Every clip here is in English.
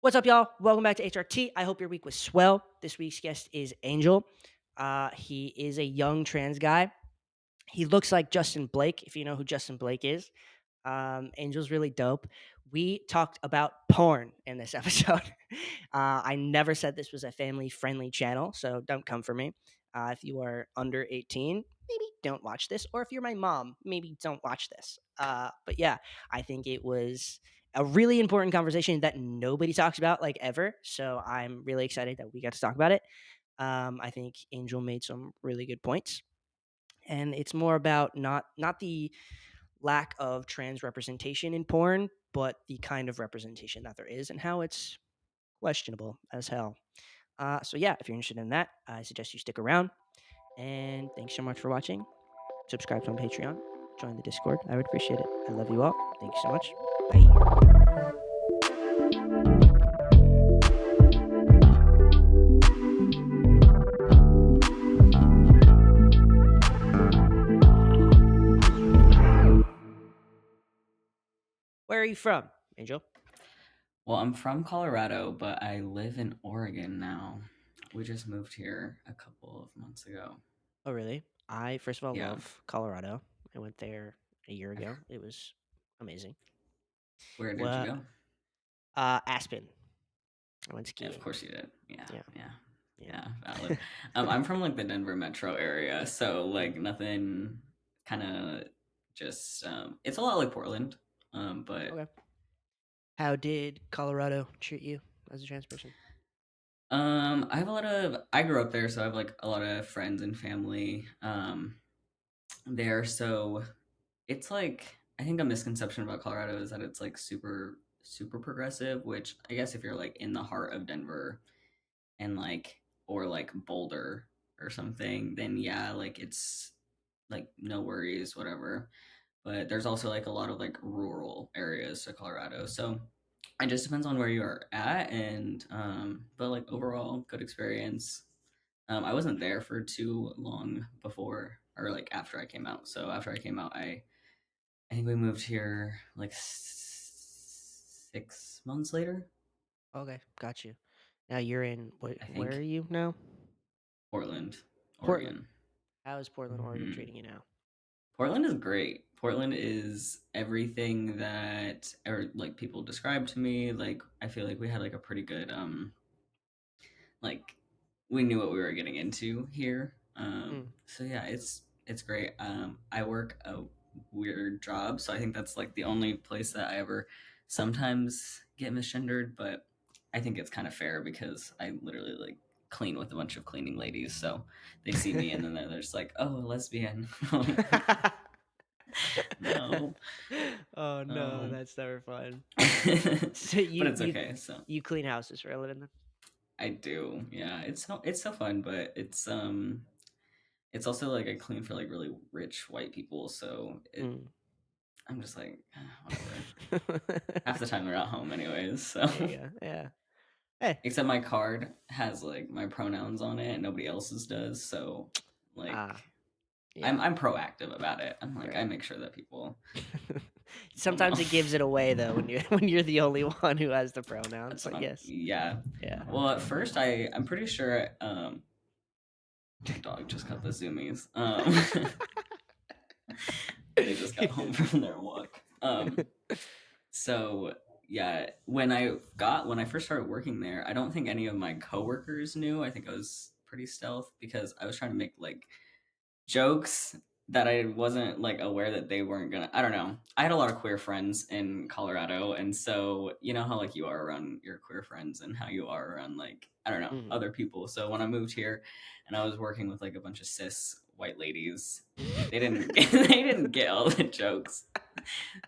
What's up, y'all? Welcome back to HRT. I hope your week was swell. This week's guest is Angel. He is a young trans guy. He looks like Justin Blake, if you know who Justin Blake is. Angel's really dope. We talked about porn in this episode. I never said this was a family friendly channel, so don't come for me. If you are under 18, maybe don't watch this. Or if you're my mom, maybe don't watch this. But yeah, I think it was a really important conversation that nobody talks about, like ever. So I'm really excited that we got to talk about it. I think Angel made some really good points, and it's more about not the lack of trans representation in porn, but the kind of representation that there is and how it's questionable as hell. So yeah, if you're interested in that, I suggest you stick around. And thanks so much for watching. Subscribe to my Patreon. Join the Discord. I would appreciate it. I love you all. Thank you so much. Bye. Where are you from, Angel? Well, I'm from Colorado, but I live in Oregon now. We just moved here a couple of months ago. Oh, really? I, first of all, Yeah. love Colorado. I went there a year ago. It was amazing. Where did you What? go? Aspen. I went Yeah, of skiing. course you did. Yeah, Yeah. yeah, Yeah. yeah. Valid. I'm from like the Denver metro area, so Mm. like nothing. Kind of just. It's a lot like Portland. But Okay. How did Colorado treat you as a trans person? I have a lot of. I grew up there, so I have like a lot of friends and family there. So it's like I think a misconception about Colorado is that it's like super progressive, which I guess if you're like in the heart of Denver and like or like Boulder or something, then yeah, like it's like no worries, whatever. But there's also like a lot of like rural areas to Colorado. So it just depends on where you are at and but like overall good experience. I wasn't there for too long before or like after I came out. So after I came out, I think we moved here like 6 months later. Okay, got you. Now you're in what? I Where are think you now? Portland, Portland. Oregon. How is Portland, Oregon Hmm. treating you now? Portland is great. Portland is everything that or like people describe to me. Like I feel like we had like a pretty good like we knew what we were getting into here. Mm. So yeah, it's great. I work a weird job, so I think that's like the only place that I ever sometimes get misgendered, but I think it's kind of fair because I literally like clean with a bunch of cleaning ladies, so they see me and then they're just like, "Oh, a lesbian." Like, no, Oh no, no, that's never fun. So but you it's you okay. So you clean houses for a living then? I do, yeah. It's so fun, but it's also like I clean for like really rich white people, so Mm. I'm just like whatever. Half the time they're at home anyways, so There you go. Yeah. Hey. except my card has like my pronouns on it and nobody else's does, so like Ah. I'm Yeah. I'm proactive about it. I'm like I Right. make sure that people will know. Sometimes it gives it away though when you when you're the only one who has the pronouns. That's what But I'm yes. yeah. Yeah. Well, at first I'm pretty sure my dog just cut the zoomies. They just got home from their walk. So yeah, when I first started working there, I don't think any of my coworkers knew. I think I was pretty stealth because I was trying to make like jokes that I wasn't like aware that they weren't gonna. I don't know. I had a lot of queer friends in Colorado, and so you know how like you are around your queer friends and how you are around like I don't know Mhm. other people. So when I moved here, and I was working with like a bunch of cis white ladies, they didn't they didn't get all the jokes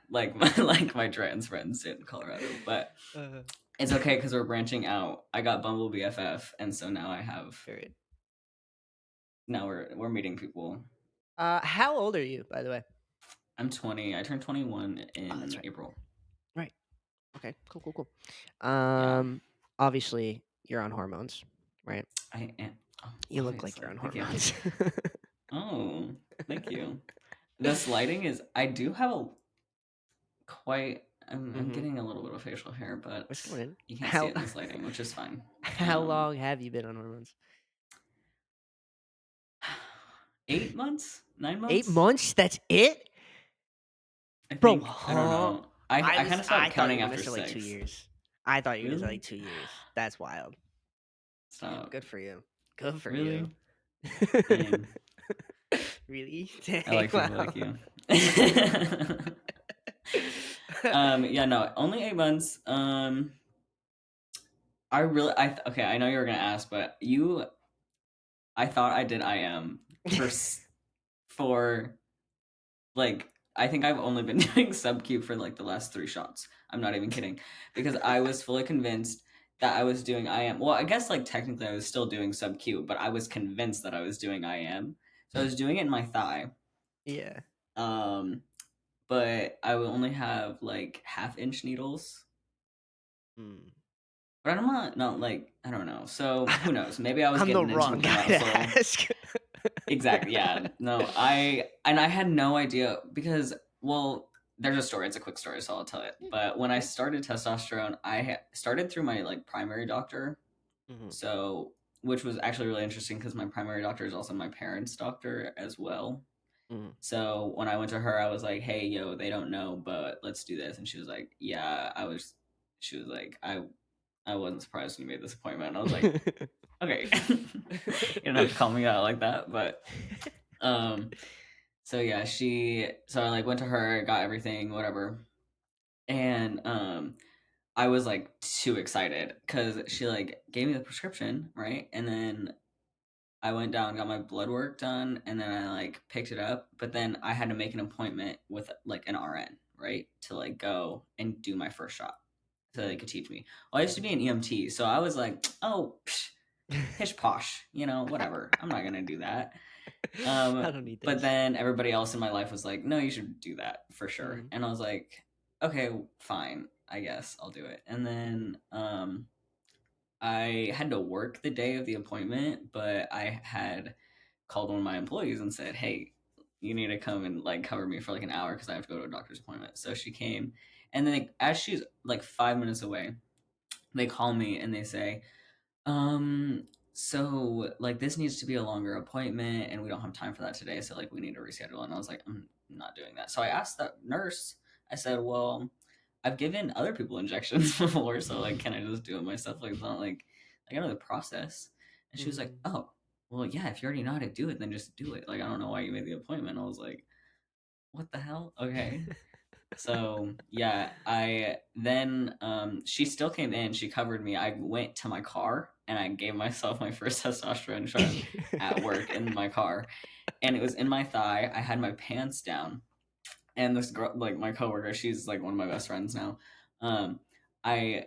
like my like my trans friends did in Colorado, but Uh, it's okay because we're branching out. I got Bumble BFF, and so period. now we're meeting people. How old are you, by the way? I'm 20. I turned 21 Oh, that's in right. April. Right. Okay. Cool. Cool. Cool. Yeah, Obviously, you're on hormones, right? I am. Oh, You look like you're obviously, on thank you. hormones. Oh, thank you. This lighting is. I do have a quite. I'm Mhm. getting a little bit of facial hair, but What's going on? you can't see How it in this lighting, which is fine. how Um, long have you been on hormones? 8 months, 8 9 months, months? That's it? I Bro, think. I don't huh? know. I kind of I stopped thought you were counting gonna after say, like, 2 6. years. I thought you were gonna say, like, Really? 2 years. That's wild. Damn, Stop. good for you. Good for you. Really? Dang. Really? I Dang, like people wow. like you. Yeah, no, only 8 months. Okay, I know you were gonna ask, but I thought I did IM for like, I think I've only been doing sub Q for like the last 3 shots. I'm not even kidding, because I was fully convinced that I was doing IM. Well, I guess like technically I was still doing sub Q, but I was convinced that I was doing IM. So I was doing it in my thigh. Yeah. Um, but I would only have like half-inch needles. Mm. But I'm not like, I don't know. So who knows? Maybe I was I'm the getting into wrong the guy to muscle. ask. Exactly. Yeah. No, I had no idea because, well, there's a story. It's a quick story, so I'll tell it. Yeah, But when I okay. started testosterone, started through my like primary doctor. Mhm, So, which was actually really interesting because my primary doctor is also my parents' doctor as well. mhm. So when I went to her, I was like, "Hey, yo, they don't know, but let's do this." And she was like, "Yeah, I was." She was like, I wasn't surprised when you made this appointment." And I was like, "Okay, you don't have to call me out like that." But um, so yeah, so I like went to her, got everything, whatever, and I was like too excited because she like gave me the prescription, right, and then I went down, got my blood work done, and then I like picked it up. But then I had to make an appointment with like an RN, right, to like go and do my first shot so they Mhm, could teach me. Well, I used to be an EMT, so I was like, oh, pish posh, whatever. I'm not gonna do that. I don't need But this. then everybody else in my life was like, no, you should do that for sure. Mhm, And I was like, okay, fine, I guess I'll do it. And mhm. then I had to work the day of the appointment, but I had called one of my employees and said, "Hey, you need to come and like cover me for like an hour because I have to go to a doctor's appointment." So she came, and then as she's like 5 minutes away, they call me and they say, so like this needs to be a longer appointment, and we don't have time for that today. So like we need to reschedule." And I was like, "I'm not doing that." So I asked that nurse. I said, "Well, I've given other people injections before, so like, can I just do it myself? Like, it's not like I know the process." And she was like, Mhm. "Oh, well, yeah. If you already know how to do it, then just do it. Like, I don't know why you made the appointment." I was like, "What the hell? Okay." So yeah, I then she still came in. She covered me. I went to my car and I gave myself my first testosterone shot at work in my car, and it was in my thigh. I had my pants down, and this girl, like my coworker, she's like one of my best friends now. I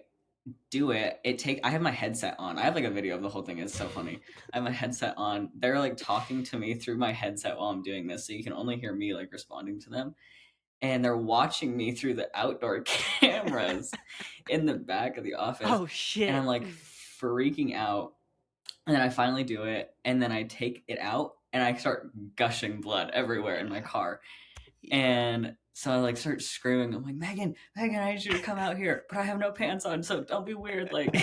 do it. I have my headset on. I have like a video of the whole thing. It's so funny. I have my headset on. They're like talking to me through my headset while I'm doing this, so you can only hear me like responding to them. And they're watching me through the outdoor cameras in the back of the office, Oh, and I'm shit. like freaking out. And then I finally do it, and then I take it out, and I start gushing blood everywhere in my car. And so I like start screaming. I'm like, Megan, Megan, I need you to come out here, but I have no pants on, so don't be weird. Like,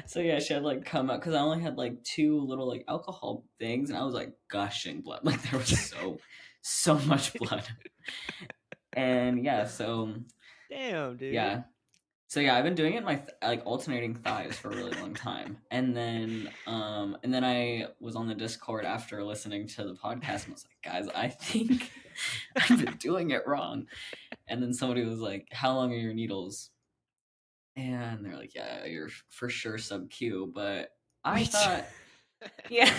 so yeah, she had like come out because I only had like two little like alcohol things, and I was like gushing blood. Like there was so much blood. And yeah, so Damn, dude. yeah, so yeah, I've been doing it in my like alternating thighs for a really long time, and then I was on the Discord after listening to the podcast and was like, guys, I think I've been doing it wrong. And then somebody was like, "How long are your needles?" And they're like, "Yeah, you're for sure sub Q." But I Me too. thought, yeah,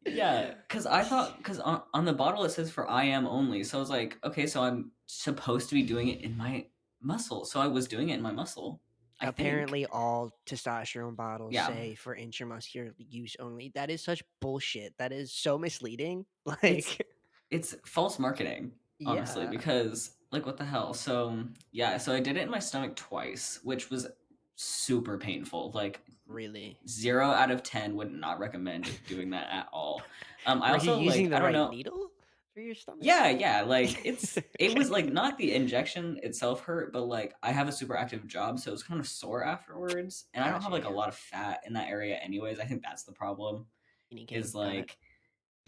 yeah, because on the bottle it says for IM only. So I was like, okay, so I'm supposed to be doing it in my muscle. So I was doing it in my muscle, I think. Apparently, all testosterone bottles Yeah, say for intramuscular use only. That is such bullshit. That is so misleading. it's Like, it's false marketing, honestly, yeah, because like what the hell? So yeah, so I did it in my stomach twice, which was super painful. Like really. 0 out of 10 would not recommend doing that at all. I Were you also using like, the I don't right know. needle? for your stomach? Yeah, yeah, like, it was, like, not the injection itself hurt, but, like, I have a super active job, so it's kind of sore afterwards, and I don't have, Gotcha. like, a Yeah. lot of fat in that area anyways. I think that's the problem, Skinny king. is, Got it. like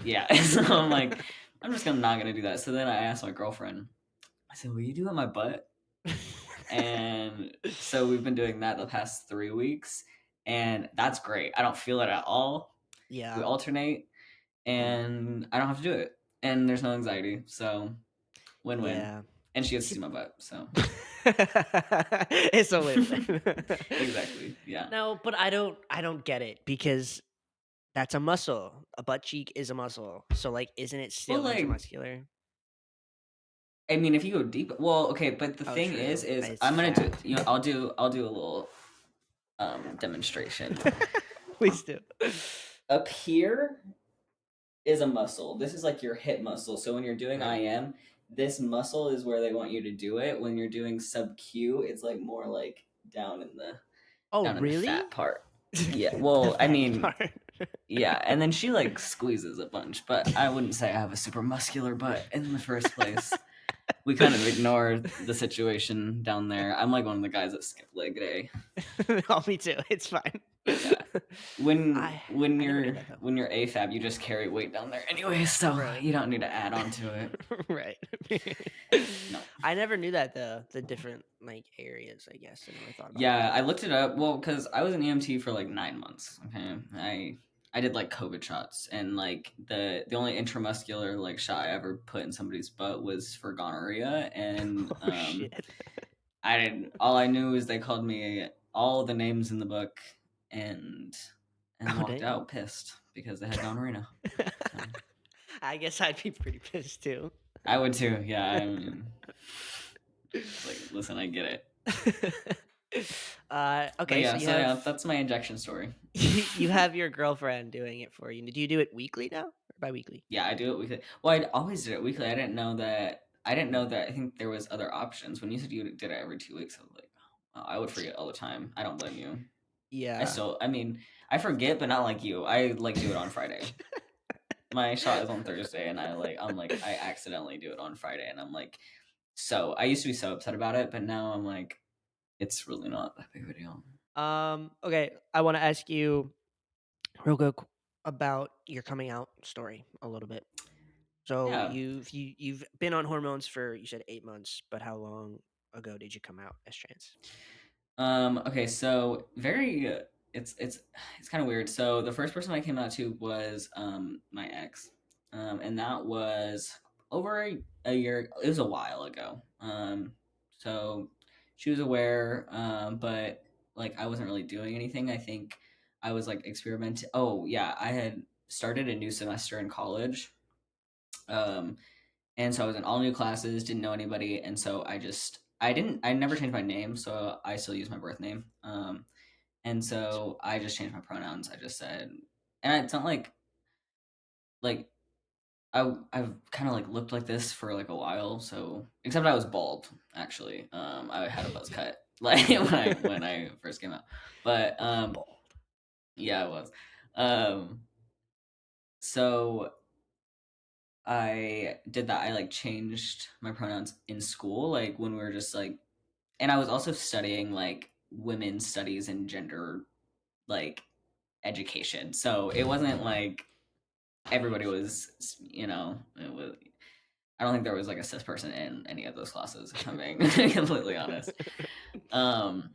yeah, so I'm like, "I'm just gonna not gonna do that." So then I asked my girlfriend, I said, "Will you do it my butt?" And so we've been doing that the past 3 weeks, and that's great. I don't feel it at all. We Yeah. alternate, Mm. and I don't have to do it, and there's no anxiety, so win-win. Yeah. And she gets to See, see my butt, so it's a win-win. exactly, yeah. No, but I don't get it because that's a muscle. A butt cheek is a muscle. So like isn't it Well, still like, intramuscular? I mean, if you go deep well, okay, but the Oh, thing true. is It's I'm gonna do fat. I'll do a little, demonstration. Please do. Up here is a muscle. This is like your hip muscle. So when you're doing Right. IM, this muscle is where they want you to do it. When you're doing sub Q, it's like more like Oh, down in the fat really? part. Yeah. The Well, I fatty mean, part. yeah, and then she like squeezes a bunch, but I wouldn't say I have a super muscular butt in the first place. We kind of ignore the situation down there. I'm like one of the guys that skip leg day. Oh, me too. It's fine. Yeah. When I when I never knew you're that though. when you're AFAB, you just carry weight down there anyway, so Right. you don't need to add on to it. Right. No. I never knew that the different like areas, I guess. I never thought about Yeah, that. I looked it up. Well, because I was an EMT for like 9 months. Okay, I did like COVID shots, and like the only intramuscular like shot I ever put in somebody's butt was for gonorrhea, and Oh shit. I didn't. All I knew is they called me all the names in the book, and Oh walked damn. out pissed because they had gonorrhea. So I guess I'd be pretty pissed too. I would too. Yeah, I mean, it's like, listen, I get it. But Okay, so yeah, you so have yeah, that's my injection story. you have your girlfriend doing it for you. Do you do it weekly now or bi-weekly? Yeah, I do it weekly. Well, I always did it weekly. I didn't know that. I didn't know that. I think there was other options. When you said you did it every 2 weeks, I was like, oh, I would forget all the time. I don't blame you. Yeah. I mean, I forget, but not like you. I like do it on Friday. My shot is on Thursday, and I'm like, I accidentally do it on Friday, and I'm like, so I used to be so upset about it, but now I'm like, it's really not that big of a deal. Okay, I want to ask you real quick about your coming out story a little bit. So Yeah. you've been on hormones for you said 8 months, but how long ago did you come out as trans? Okay, so very it's it's kind of weird. So the first person I came out to was my ex. And that was over a year. It was a while ago. So she was aware, but like I wasn't really doing anything. I think I was like experimenting. Oh, yeah, I had started a new semester in college. Um and so I was in all new classes, didn't know anybody, and so I never changed my name, so I still use my birth name. And so I just changed my pronouns. I just said, and it's not like I've kind of like looked like this for like a while. So except I was bald actually. I had a buzz cut like when I first came out, but Bald. yeah, I was. Um, so I did that. I like changed my pronouns in school, like when we were just like, and I was also studying like women's studies and gender like education. So it wasn't like everybody was, it was. I don't think there was like a cis person in any of those classes, if I'm being completely honest. Um,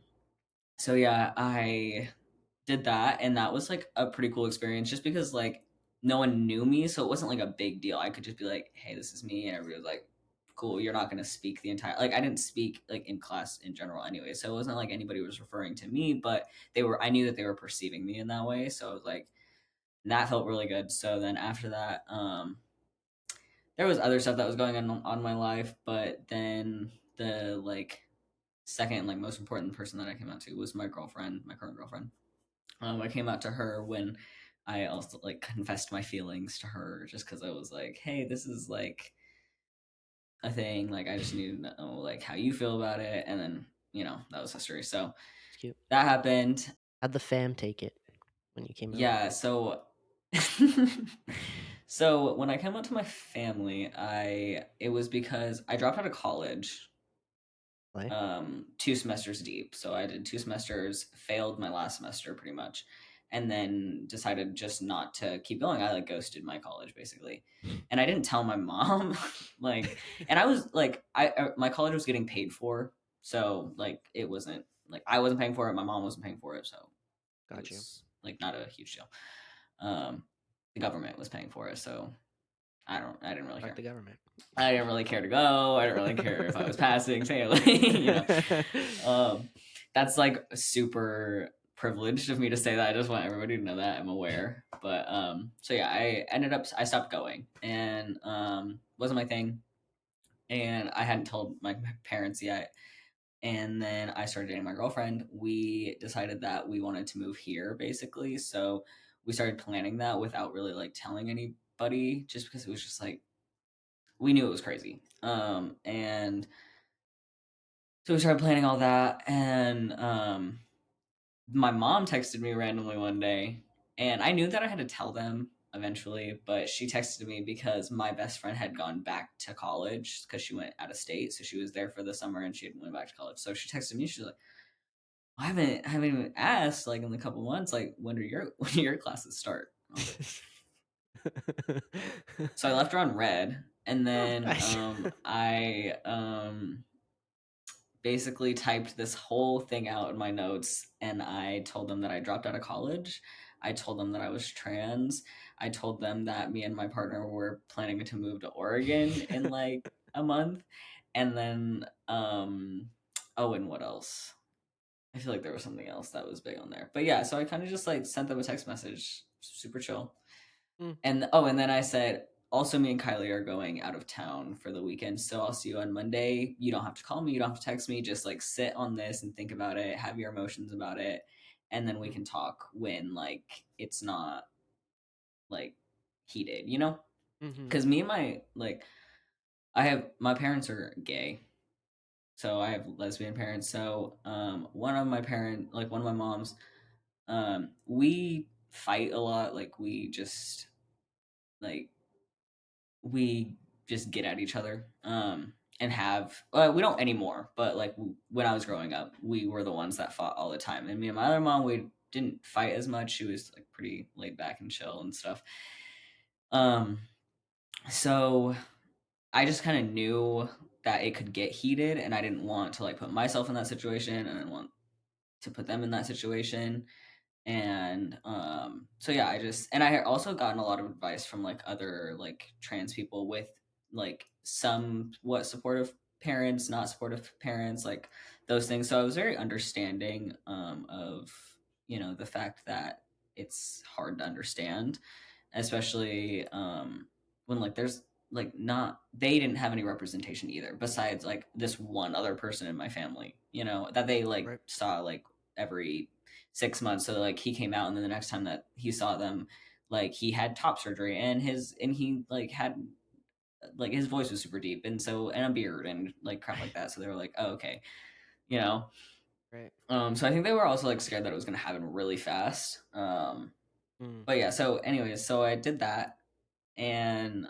so yeah, I did that, and that was like a pretty cool experience just because like no one knew me, so it wasn't like a big deal. I could just be like, hey, this is me, and everybody was like, cool, you're not going to speak the entire like I didn't speak like in class in general anyway, so it wasn't like anybody was referring to me, but I knew that they were perceiving me in that way, so I was like, that felt really good. So then after that, there was other stuff that was going on my life, but then the like second like most important person that I came out to was my girlfriend, my current girlfriend. I came out to her when I also like confessed my feelings to her just because I was like, hey, this is like a thing. Like, I just need to know like how you feel about it. And then, that was history. So It's cute. that happened. How'd the fam take it when you came out? Yeah. So, So when I came out to my family, I it was because I dropped out of college, Like, 2 semesters deep. So I did 2 semesters, failed my last semester pretty much, and then decided just not to keep going. I like ghosted my college basically, and I didn't tell my mom. like, and I was like, my college was getting paid for, so like it wasn't like I wasn't paying for it, my mom wasn't paying for it, so it got you. was like not a huge deal. Um, the government was paying for it, so I didn't really Like care. the government. I didn't really care to go. I didn't really care if I was passing, failing, Um, that's like super privileged of me to say that. I just want everybody to know that I'm aware. But so yeah, I stopped going and wasn't my thing. And I hadn't told my parents yet. And then I started dating my girlfriend. We decided that we wanted to move here basically. So we started planning that without really like telling anybody, just because it was just like we knew it was crazy. And so we started planning all that, and my mom texted me randomly one day, and I knew that I had to tell them eventually, but she texted me because my best friend had gone back to college because she went out of state, so she was there for the summer and she had went back to college. So she texted me, she's like, I haven't even asked like in a couple months, like when do your when do your classes start? And I was like, so I left her on red, and then Nice. I basically typed this whole thing out in my notes, and I told them that I dropped out of college. I told them that I was trans. I told them that me and my partner were planning to move to Oregon in like a month. And then oh, and what else? I feel like there was something else that was big on there. But yeah, so I kind of just like sent them a text message, super chill. Mm, And oh, and then I said, also, me and Kylie are going out of town for the weekend, so I'll see you on Monday. You don't have to call me, you don't have to text me. Just like sit on this and think about it, have your emotions about it, and then we mm, can talk when like it's not like heated, you know? mhm, Because me and my like, I have my parents are gay, so I have lesbian parents. So one of my parent, like one of my moms, we fight a lot. Like like we just get at each other and have we don't anymore, but like when I was growing up we were the ones that fought all the time, and me and my other mom, we didn't fight as much. She was like pretty laid back and chill and stuff. um so I just kind of knew that it could get heated, and I didn't want to like put myself in that situation, and I didn't want to put them in that situation. And so yeah, I just, and I had also gotten a lot of advice from like other like trans people with like some what supportive parents, not supportive parents, like those things. So I was very understanding of the fact that it's hard to understand, especially when like there's like not they didn't have any representation either besides like this one other person in my family, that they like right. saw like every 6 months. So like he came out, and then the next time that he saw them, like he had top surgery, and he like had like his voice was super deep, and so and a beard and like crap like that. So they were like, oh, okay, you know. Right. So I think they were also like scared that it was gonna happen really fast. Mm, But yeah, so anyways, so I did that, and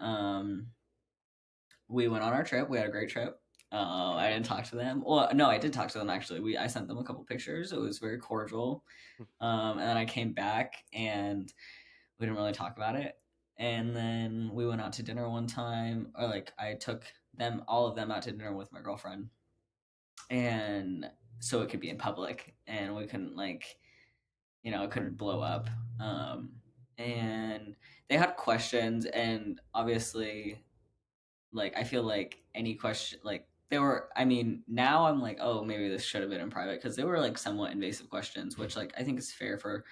we went on our trip. We had a great trip. I didn't talk to them. Well, no, I did talk to them actually. I sent them a couple pictures. It was very cordial. mm, And then I came back, and we didn't really talk about it. And then we went out to dinner one time, or like I took all of them out to dinner with my girlfriend, and so it could be in public, and we couldn't like, it right. couldn't blow up. And they had questions, and obviously like I feel like any question like they were I mean now I'm like, oh, maybe this should have been in private, because they were like somewhat invasive questions, which like I think is fair for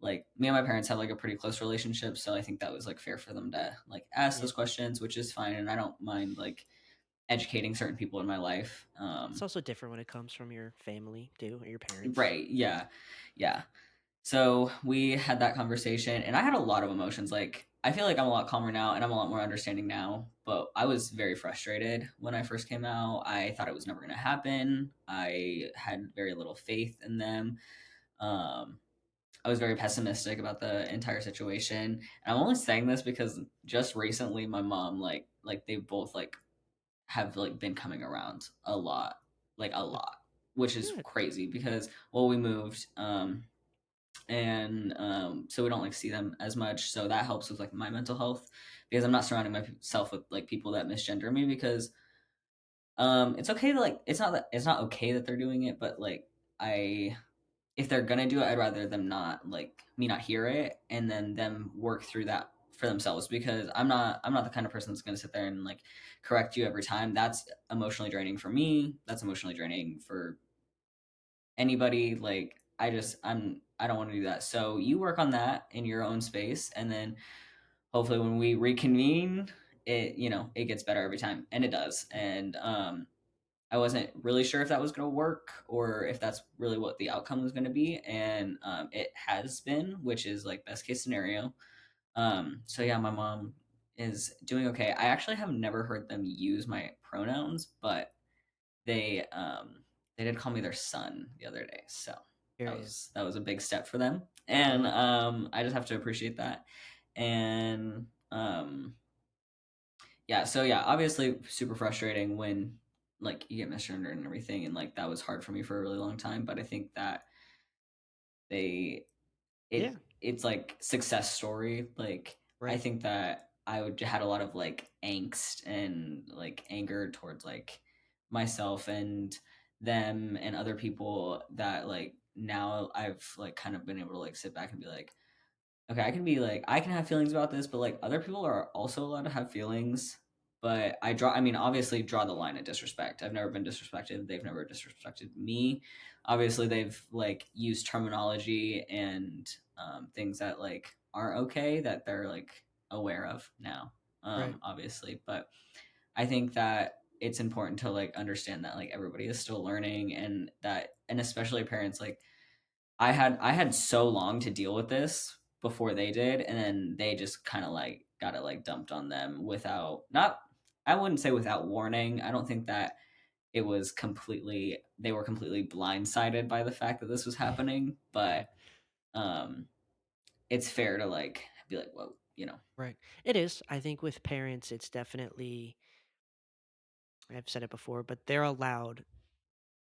like me and my parents have like a pretty close relationship, so I think that was like fair for them to like ask Yeah. those questions, which is fine, and I don't mind like educating certain people in my life. It's also different when it comes from your family too, or your parents. Right, yeah, yeah. So we had that conversation, and I had a lot of emotions. Like, I feel like I'm a lot calmer now, and I'm a lot more understanding now. But I was very frustrated when I first came out. I thought it was never going to happen. I had very little faith in them. Um, I was very pessimistic about the entire situation. And I'm only saying this because just recently my mom like they both like have like been coming around a lot, like a Good. lot, which is Good. crazy because well we moved and so we don't like see them as much, so that helps with like my mental health because I'm not surrounding myself with like people that misgender me because it's okay to like it's not okay that they're doing it, but like I if they're gonna do it, I'd rather them not like me not hear it and then them work through that for themselves because I'm not the kind of person that's gonna sit there and like correct you every time. That's emotionally draining for me. That's emotionally draining for anybody. Like I don't want to do that. So you work on that in your own space and then hopefully when we reconvene, it it gets better every time. And it does. And I wasn't really sure if that was going to work or if that's really what the outcome was going to be. And it has been, which is like best case scenario. So yeah, my mom is doing okay. I actually have never heard them use my pronouns, but they did call me their son the other day. So Period. that was a big step for them. And Yeah. I just have to appreciate that. And yeah, so yeah, obviously super frustrating when like you get misgendered and everything, and like that was hard for me for a really long time. But I think that they Yeah. it's like success story. Like I Right. think that I would had a lot of like angst and like anger towards like myself and them and other people that like now I've like kind of been able to like sit back and be like, okay, I can be like, I can have feelings about this, but like other people are also allowed to have feelings. But I mean, obviously, draw the line at disrespect. I've never been disrespected. They've never disrespected me. Obviously, they've like used terminology and things that like aren't okay that they're like aware of now. Right. Obviously, but I think that it's important to like understand that like everybody is still learning and that, and especially parents like I had so long to deal with this before they did, and then they just kind of like got it like dumped on them without not I wouldn't say without warning. I don't think that it was completely they were completely blindsided by the fact that this was happening, Right. but um it's fair to like be like, whoa, you know. Right. It is. I think with parents, it's definitely, I've said it before, but they're allowed,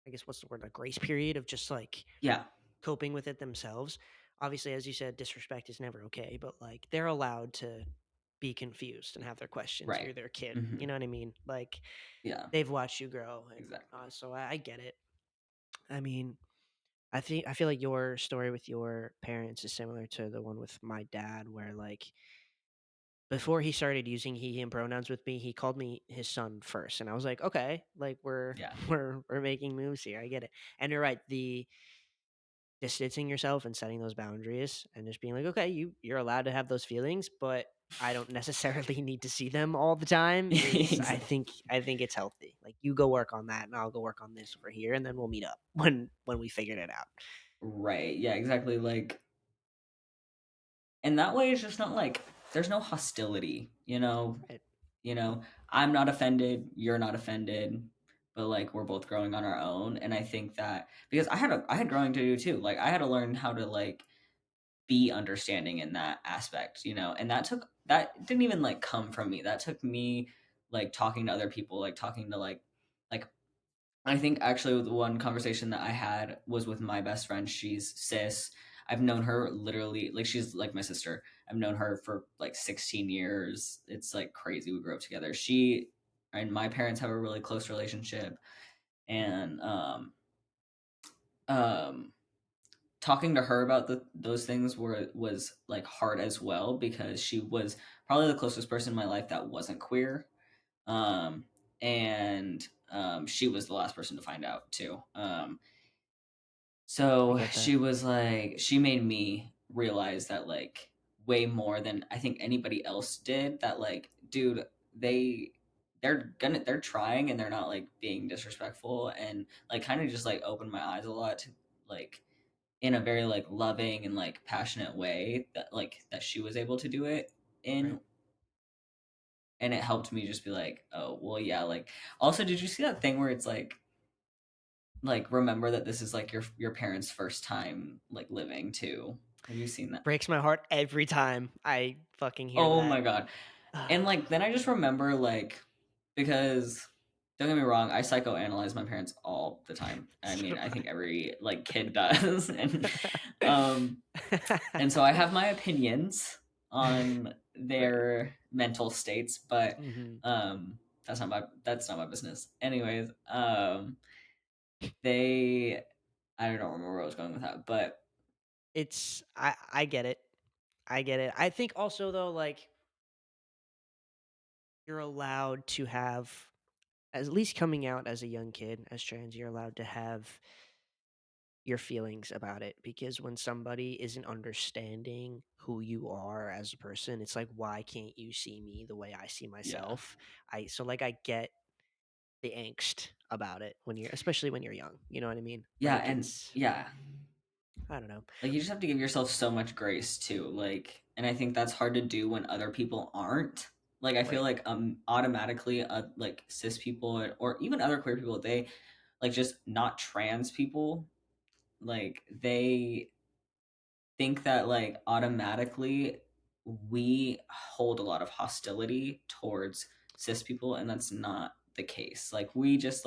I guess, what's the word, a grace period of just like Yeah, coping with it themselves. Obviously, as you said, disrespect is never okay, but like they're allowed to be confused and have their questions. right. You're their kid. Hmm. You know what I mean? Like Yeah, they've watched you grow and exactly. whatnot. So I get it. I mean, I feel like your story with your parents is similar to the one with my dad, where like before he started using he him pronouns with me, he called me his son first, and I was like, okay, like we're Yeah. we're making moves here. I get it. And you're right. The distancing yourself and setting those boundaries and just being like, okay, you're allowed to have those feelings, but I don't necessarily need to see them all the time is Exactly. I think it's healthy. Like you go work on that and I'll go work on this over here and then we'll meet up when we figured it out. Right. Yeah, exactly. Like and that way it's just not like there's no hostility, you know. Right. You know, I'm not offended, you're not offended, but like we're both growing on our own. And I think that because I had growing to do too. Like I had to learn how to like be understanding in that aspect, you know. And that didn't even like come from me. That took me like talking to other people, like talking to like I think actually the one conversation that I had was with my best friend. She's cis. I've known her literally like she's like my sister. I've known her for like 16 years. It's like crazy. We grew up together. She and my parents have a really close relationship. And um talking to her about those things was like hard as well because she was probably the closest person in my life that wasn't queer. Um and she was the last person to find out too. I So get that. she was like, she made me realize that like way more than I think anybody else did. That like, dude, they're trying and they're not like being disrespectful and like kind of just like opened my eyes a lot to like in a very like loving and like passionate way that she was able to do it Right. in. And it helped me just be like, oh well, yeah. Like, also, did you see that thing where it's like remember that this is like your parents' first time like living too. Have you seen that? Breaks my heart every time I fucking hear Oh that. my god. And like then I just remember like because don't get me wrong, I psychoanalyze my parents all the time. I So mean, do I think I. every like kid does. Um and so I have my opinions on Right. their mental states, but Mhm. um that's not my business. Anyways, they I don't remember where I was going with that, but I get it. I get it. I think also though, like, you're allowed to have, at least coming out as a young kid as trans, you're allowed to have your feelings about it, because when somebody isn't understanding who you are as a person, it's like, why can't you see me the way I see yeah. myself? I get the angst about it when you're, especially when you're young. You know what I mean? Yeah, Like, and it's, yeah, I don't know. like you just have to give yourself so much grace too. Like, and I think that's hard to do when other people aren't. Like, I feel Right. like automatically like cis people or even other queer people, they like just not trans people, like they think that like automatically we hold a lot of hostility towards cis people, and that's not the case. Like we just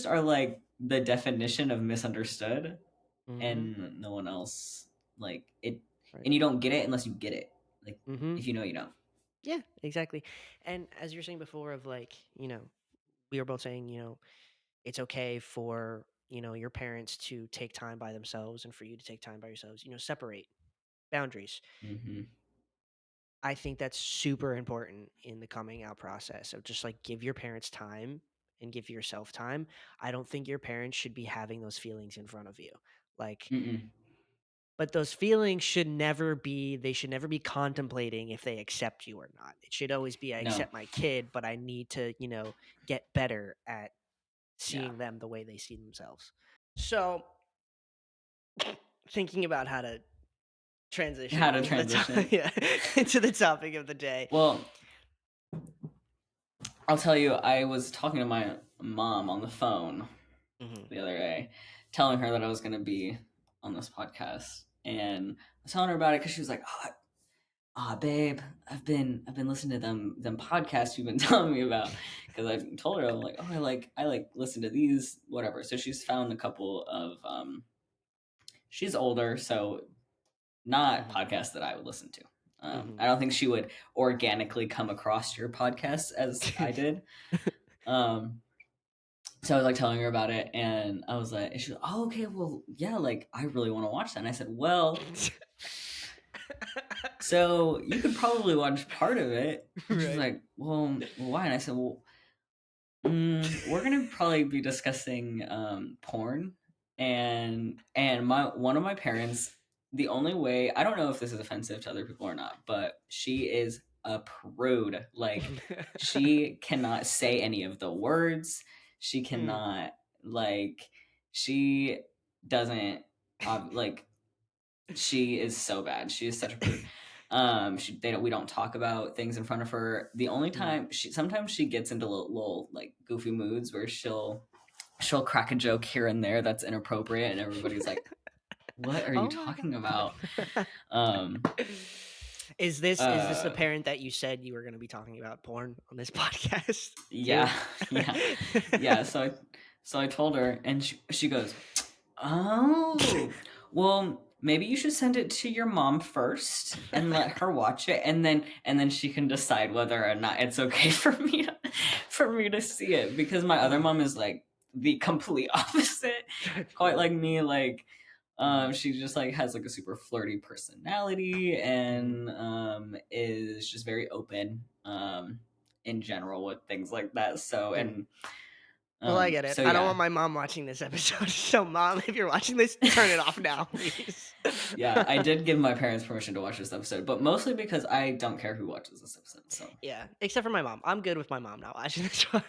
are like the definition of misunderstood, Mm-hmm. and no one else like it, Right. and you don't get it unless you get it. Like Mm-hmm. if you know, you know. Yeah, exactly. And as you're saying before, of like, we were both saying, it's okay for, your parents to take time by themselves and for you to take time by yourselves, separate boundaries. Hmm. I think that's super important in the coming out process of just like give your parents time and give yourself time. I don't think your parents should be having those feelings in front of you. Like, Mm-mm. but those feelings they should never be contemplating if they accept you or not. It should always be, I No. accept my kid, but I need to, get better at Yeah. seeing them the way they see themselves. So, thinking about how to transition How to into the transition. yeah, into the topic of the day. Well, I'll tell you, I was talking to my mom on the phone Mhm. the other day, telling her that I was going to be on this podcast, and I was telling her about it because she was like, "Oh, babe, I've been listening to them podcasts you've been telling me about." Because I told her I'm like, "Oh, I like listen to these whatever." So she's found a couple of she's older, so not Mhm. podcasts that I would listen to. I Mhm. don't think she would organically come across your podcast as I did. Um, so I was like telling her about it, and I was like, and she was, "Oh, okay, well, yeah, like I really want to watch that." And I said, "Well, so you could probably watch part of it." And she was Right. like, "Well, why?" And I said, "Well, we're gonna probably be discussing porn, and my one of my parents. The only way I don't know if this is offensive to other people or not, but she is a prude. Like she cannot say any of the words. She Mm. cannot like she doesn't like she is so bad. She is such a prude. We don't talk about things in front of her. The only Mm. time sometimes she gets into little like goofy moods where she'll crack a joke here and there that's inappropriate, and everybody's like, "What are you Oh my talking about?" god. Um, Is this the uh, parent that you said you were going to be talking about porn on this podcast too? yeah, yeah, yeah. So I told her, and she goes, "Oh, well, maybe you should send it to your mom first and let her watch it, and then she can decide whether or not it's okay for me to see it." Because my other Mhm. mom is like the complete opposite, quite like me. Like, Mhm. she just like has like a super flirty personality Mhm. and is just very open in general with things like that. So Mhm. and Well, I get it. so I don't yeah. want my mom watching this episode. So, mom, if you're watching this, turn it off now, please. Yeah, I did give my parents permission to watch this episode, but mostly because I don't care who watches this episode. So Yeah, except for my mom. I'm good with my mom not watching this one.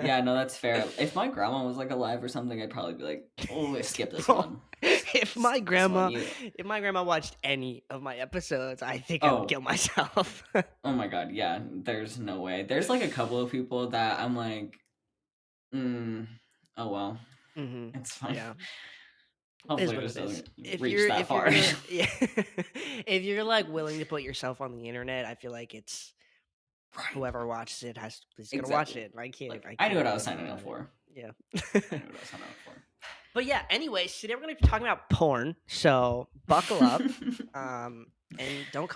yeah, no, that's fair. If my grandma was like alive or something, I'd probably be like, "Oh, skip this Bro, one, if my skip this one." grandma You, if my grandma watched any of my episodes, I think I would oh, kill myself. oh my god, yeah. There's no way. There's like a couple of people that I'm like, mm, oh well, Mhm. it's fine. Yeah. It is Hopefully what this it is. doesn't reach that If you're far. gonna yeah, if you're like willing to put yourself on the internet, I feel like it's Right. whoever watches it is gonna watch Exactly. it. I can't Like I I knew can't what I do was anything signing up about it. for. Yeah. I knew what I was signing up for. But yeah, anyways, today we're gonna be talking about porn. So buckle up. Um and don't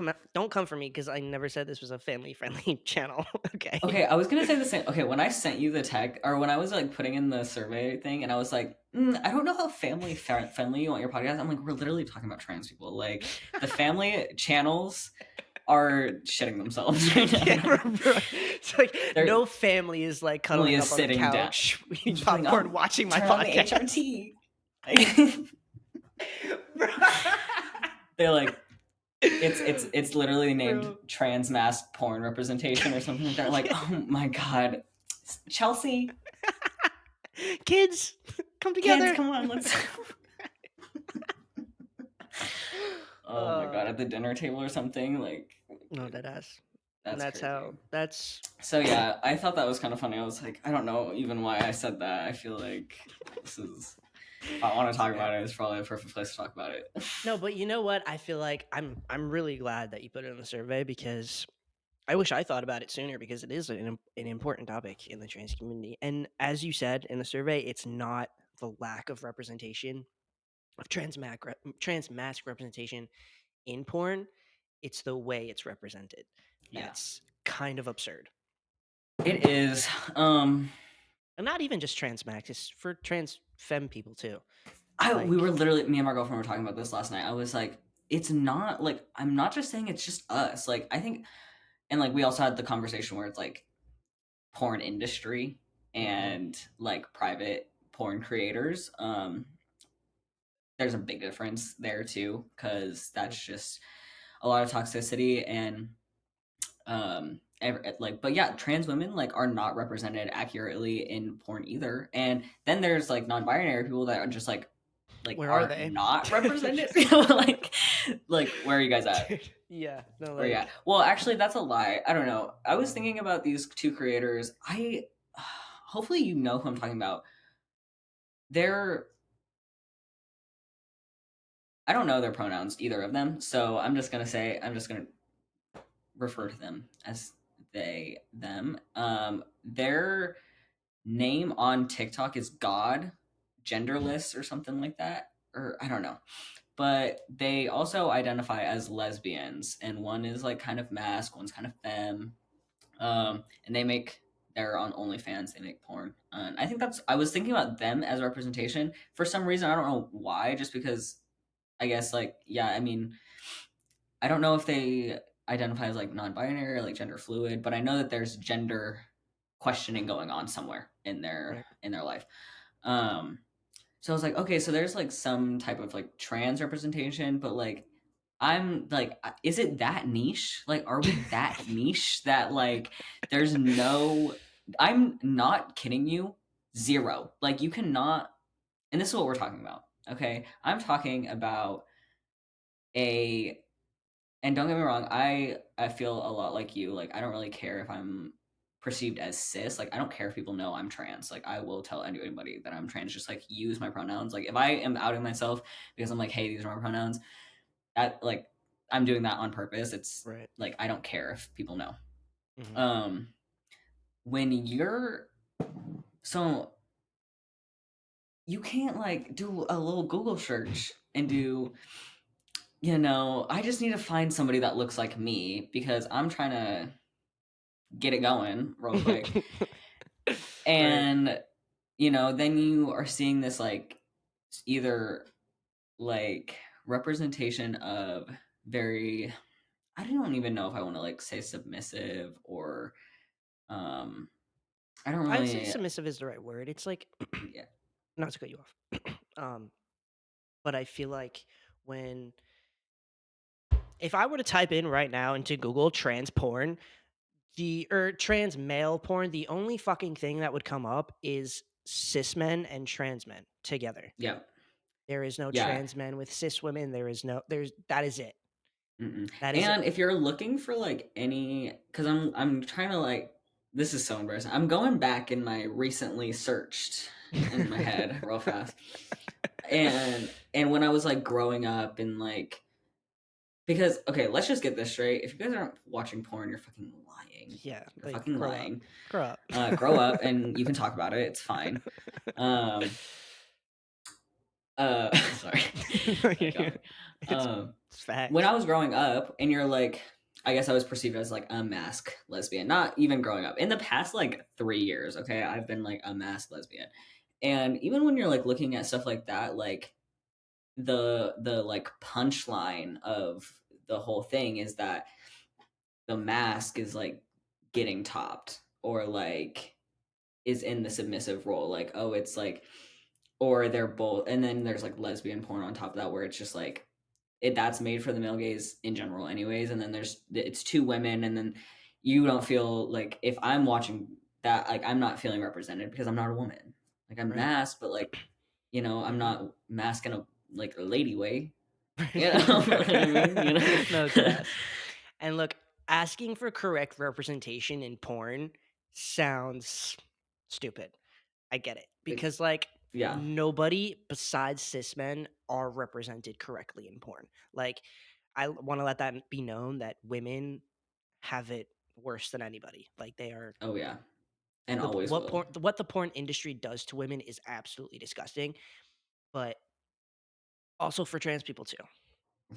come for me because I never said this was a family friendly channel. Okay. Okay, I was gonna say the same. Okay, when I sent you the tech, or when I was like putting in the survey thing, and I was like, I don't know how family friendly you want your podcast. I'm like, we're literally talking about trans people. Like the family channels are shitting themselves right Yeah, now. it's like Their no family is like family cuddling is up on the sitting down, couch, eating just like, popcorn, oh, watching my turn on the podcast. HRT. They're like, it's literally named Bro. trans mask porn representation or something like that. Like, oh my god, Chelsea, Kids, come kids, together. come on, let's. Oh my uh, god, at the dinner table or something, like, no, that ass. And that's that's crazy. how. That's So yeah, I thought that was kind of funny. I was like, I don't know even why I said that. I feel like this is, if I want to it's talk okay. about it, it's probably a perfect place to talk about it. No, but you know what? I feel like I'm really glad that you put it in the survey because I wish I thought about it sooner because it is an important topic in the trans community. And as you said in the survey, it's not the lack of representation of trans mask representation in porn, it's the way it's represented. Yeah, That's kind of absurd. it is. And not even just trans max, it's for trans femme people too. We were Like, literally, me and my girlfriend were talking about this last night. I was like, it's not like, I'm not just saying it's just us. Like, I think, and like, we also had the conversation where it's like porn industry mhm, and like private porn creators. There's a big difference there too, because mhm, that's just a lot of toxicity and like, but yeah, trans women like are not represented accurately in porn either. And then there's like non-binary people that are just like where are are they? not represented. Like where are you guys at? Dude, yeah, no, Where you like, at? Well, actually, that's a lie. I don't know. I was thinking about these two creators. I hopefully you know who I'm talking about. They're I don't know their pronouns, either of them. So I'm just gonna refer to them as they, them. Their name on TikTok is God, genderless or something like that. Or I don't know. But they also identify as lesbians, and one is like kind of mask, one's kind of femme. And they're on OnlyFans, they make porn. And I think I was thinking about them as representation. For some reason, I don't know why, just because I guess like yeah, I mean, I don't know if they identify as like non-binary or like gender fluid, but I know that there's gender questioning going on somewhere right. in their life. Um so I was like, okay, so there's like some type of like trans representation, but like I'm like, is it that niche? Like, are we that niche that like there's no, I'm not kidding you, zero. Like, you cannot, and this is what we're talking about, okay? I'm talking about a and don't get me wrong, I feel a lot like you. Like I don't really care if I'm perceived as cis. Like I don't care if people know I'm trans. Like I will tell anybody that I'm trans. Just like use my pronouns. Like if I am outing myself because I'm like, hey, these are my pronouns. That like I'm doing that on purpose. It's Right. like I don't care if people know. Hmm. Um, when you're so you can't like do a little Google search and do I just need to find somebody that looks like me because I'm trying to get it going real quick. Right. And then you are seeing this like either like representation of very I don't even know if I want to like say submissive or um I don't I would say really submissive is the right word. It's like, yeah. not to cut you off, um, but I feel like when if I were to type in right now into Google trans porn, or trans male porn, the only fucking thing that would come up is cis men and trans men together. Yeah. There is no Yeah. trans men with cis women. There's that is it. Mm-mm. That is it. And if you're looking for like any cuz I'm trying to like this is so embarrassing. I'm going back in my recently searched in my head real fast. and when I was like growing up and like because okay, let's just get this straight. If you guys aren't watching porn, you're fucking lying. Yeah, You're like fucking grow up. lying. Grow up. Grow up and you can talk about it. It's fine. Um, sorry, that got me. it's, Um, it's when facts. I was growing up, and you're like, I guess I was perceived as like a mask lesbian. Not even growing up. In the past like 3 years, okay, I've been like a mask lesbian. And even when you're like looking at stuff like that, like the like punchline of the whole thing is that the mask is like getting topped or like is in the submissive role. Like, oh, it's like or they're both and then there's like lesbian porn on top of that where it's just like that's made for the male gaze in general anyways, and then there's it's two women and then you don't feel like if I'm watching that like I'm not feeling represented because I'm not a woman. Like I'm Right. masked, but like I'm Hmm. not masked in a like a lady way. You know what I mean? You know? No, yes. And look, asking for correct representation in porn sounds stupid. I get it. It- Because, like, yeah. nobody besides cis men are represented correctly in porn. Like, I want to let that be known that women have it worse than anybody. Like, they are Oh yeah. And always will. what the porn industry does to women is absolutely disgusting, but also for trans people too.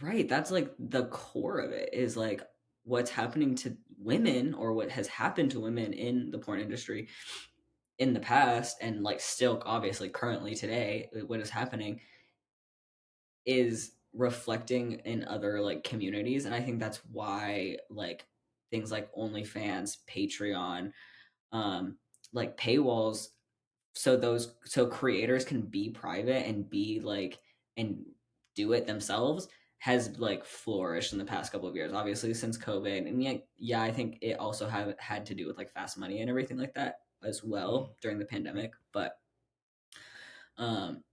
Right. That's like the core of it is like what's happening to women or what has happened to women in the porn industry in the past and like still obviously currently today what is happening is reflecting in other like communities, and I think that's why like things like OnlyFans, Patreon, um like paywalls so creators can be private and be like and do it themselves has like flourished in the past couple of years, obviously since COVID. And yeah, I think it also had to do with like fast money and everything like that as Mhm. well during the Right. pandemic. But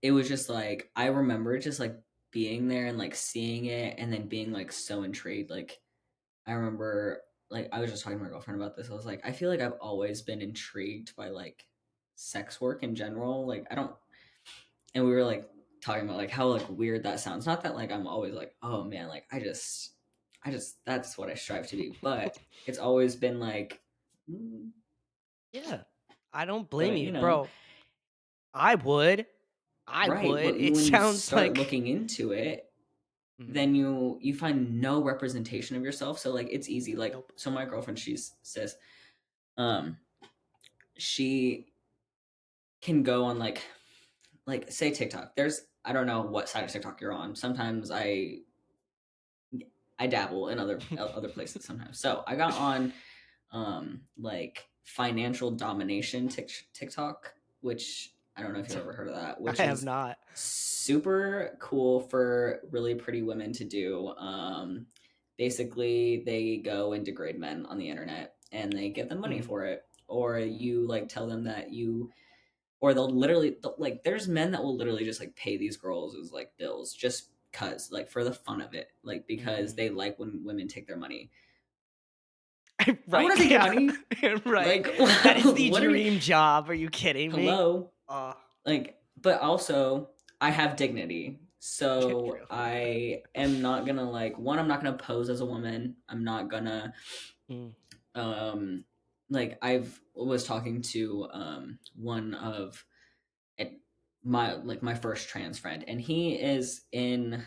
it was just like I remember just like being there and like seeing it and then being like so intrigued. Like I remember like I was just talking to my girlfriend about this. I was like, I feel like I've always been intrigued by like sex work in general. Like I don't and we were like talking about like how like weird that sounds. Not that like I'm always like, oh man, like I just that's what I strive to be. But it's always been like Yeah. I don't blame but you, bro. I would. I right, would. but It when you sounds start like looking into it, Mhm. then you find no representation of yourself. So like it's easy. Like Nope. so my girlfriend, she's cis. Um she can go on like say TikTok. There's I don't know what side of TikTok you're on. Sometimes I dabble in other places sometimes. So I got on like financial domination TikTok, which I don't know if you've ever heard of that, I which have is not. super cool for really pretty women to do. Basically, they go and degrade men on the internet and they get them money Mhm. for it. Or Mhm. you like tell them that or they'll literally, like, there's men that will literally just like pay these girls as like bills just cause, like, for the fun of it, like, because Mhm. they like when women take their money. I Right. want to take your Yeah. money. Right. Like, That is the what are you? dream job. Are you kidding me? Hello. Uh, Like, but also I have dignity. So true. I am not gonna like one, I'm not gonna pose as a woman. I'm not gonna Mm. um like I've was talking to one of my first trans friend, and he's in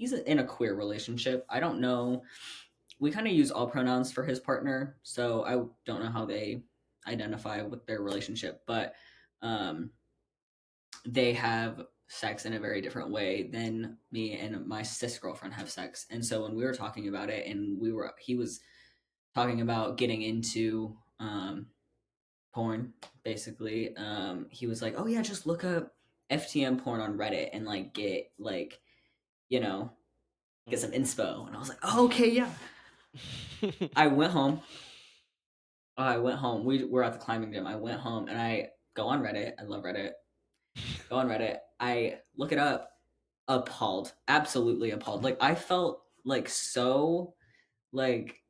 a queer relationship. I don't know. We kind of use all pronouns for his partner, so I don't know how they identify with their relationship, but um they have sex in a very different way than me and my cis girlfriend have sex. And so when we were talking about it and he was talking about getting into porn basically, he was like, oh yeah, just look up FTM porn on Reddit and like get like, you know, get some Mm. inspo. And I was like, oh, okay, yeah. I went home. I went home. We were at the climbing gym. I went home and I go on Reddit. I love Reddit. Go on Reddit. I look it up. Appalled, absolutely appalled. Like I felt like so like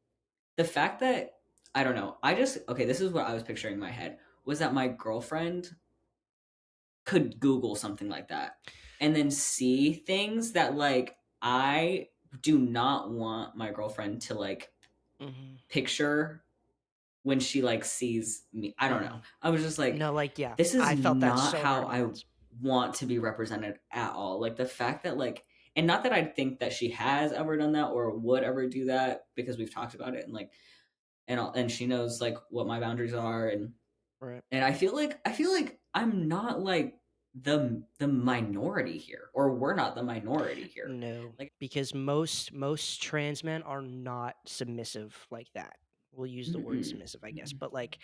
the fact that I don't know. I just okay. This is what I was picturing in my head was that my girlfriend could Google something like that and then see things that like I do not want my girlfriend to like Mhm. picture when she like sees me. I don't know. Mhm. I was just like, No, like, yeah, this is I felt that not so how hard I once. want to be represented at all. Like the fact that like, and not that I think that she has ever done that or would ever do that, because we've talked about it and like, and she knows like what my boundaries are, Right. and I feel like I'm not like the minority here, or we're not the minority here. No, Like, because most trans men are not submissive like that. We'll use the word mm-mm, submissive, I guess, mm-mm. but, like,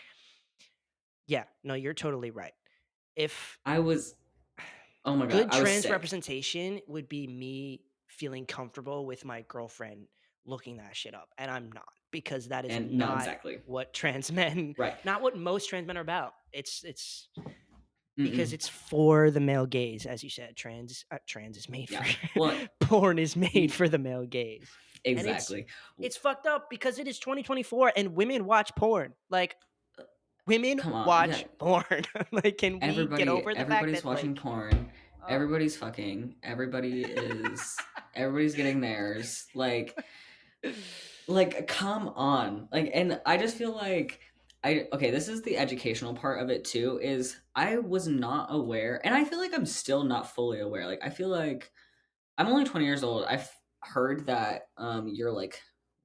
yeah, no, you're totally right. If I was, oh my god, good I was trans sick. representation would be me feeling comfortable with my girlfriend looking that shit up, and I'm not, because that is And no, not exactly. what trans men Right. not what most trans men are about. It's because Mm-mm. it's for the male gaze, as you said. Trans is made for Yeah. Well, porn is made you for the male gaze, and exactly. it's fucked up because it is 2024 and women watch porn. Like, women Come on. Yeah. watch porn. Like, can we get over the fact Everybody's that, watching like, porn. oh. Everybody's fucking. Everybody's getting theirs. Like come on. Like, and I just feel like I okay, this is the educational part of it too, is I was not aware, and I feel like I'm still not fully aware. Like I feel like I'm only 20 years old. I've heard that your like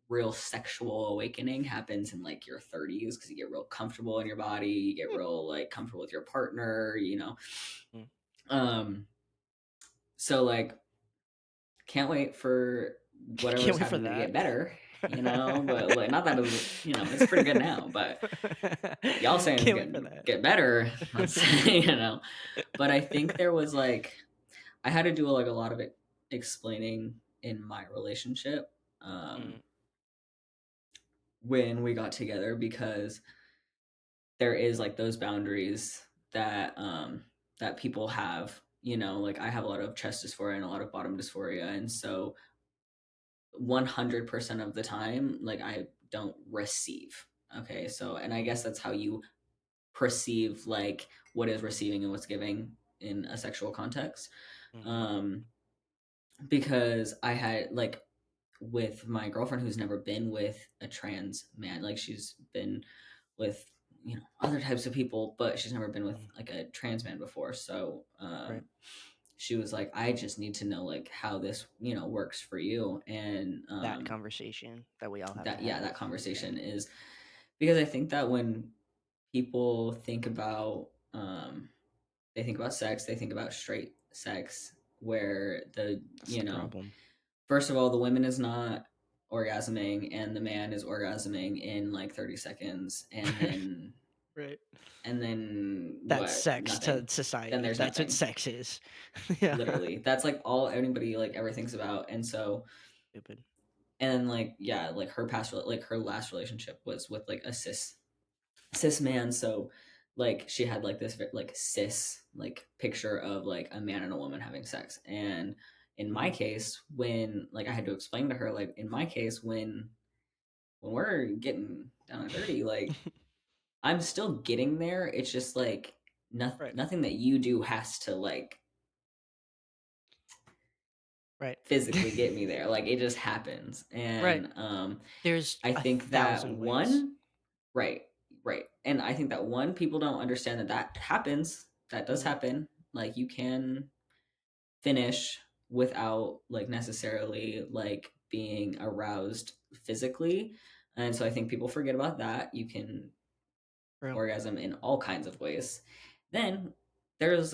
real sexual awakening happens in like your 30s, because you get real comfortable in your body, you get real like comfortable with your partner, you know. Mm. Um so like can't wait for Can't whatever's wait for happening to get that. better, you know, but like not that it's, you know, it's pretty good now, but y'all saying it's Can't wait for getting that. get better, let's say, you know. But I think there was like I had to do like a lot of it explaining in my relationship Mm, when we got together, because there is like those boundaries that people have, you know, like I have a lot of chest dysphoria and a lot of bottom dysphoria, and so 100% of the time like I don't receive. Okay, so and I guess that's how you perceive like what is receiving and what's giving in a sexual context. mhm, um because I had like with my girlfriend who's never been with a trans man, like she's been with, you know, other types of people, but she's never been with mhm, like a trans man before. So right. she was like, I just need to know like how this, you know, works for you. And That conversation that we all have to that, yeah, that have. Yeah. conversation is because I think that when people think about they think about sex, they think about straight sex, where the, That's you the know, problem. first of all, the woman is not orgasming and the man is orgasming in like 30 seconds, Right. and then That's what? sex to Nothing. Then society. there's That's what nothing. sex is. Yeah. Literally. That's like all anybody like ever thinks about. And so, Stupid. and like yeah, like her past like her last relationship was with like a cis man, so like she had like this like cis like picture of like a man and a woman having sex. And in my Mhm. case, when like I had to explain to her, like in my case, when we're getting down and dirty, like I'm still getting there. It's just like Right. nothing that you do has to like Right. physically get me there. Like it just happens. Right. And There's I a think that thousand ways. one, right, right. And I think that one, people don't understand that that happens. That does Mhm. happen. Like you can finish without like necessarily like being aroused physically. And so I think people forget about that. You can Real. orgasm in all kinds of ways. Then there's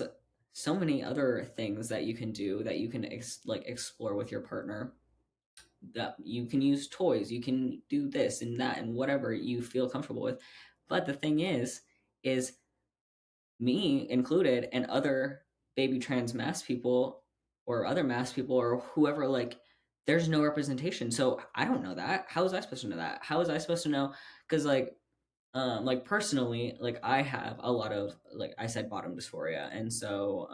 so many other things that you can do, that you can like explore with your partner, that you can use toys, you can do this and that and whatever you feel comfortable with. But the thing is me included and other baby trans mass people or other mass people or whoever, like there's no representation. So I don't know that. How was I supposed to know that? How was I supposed to know? Because like personally, like I have a lot of, like I said, bottom dysphoria, and so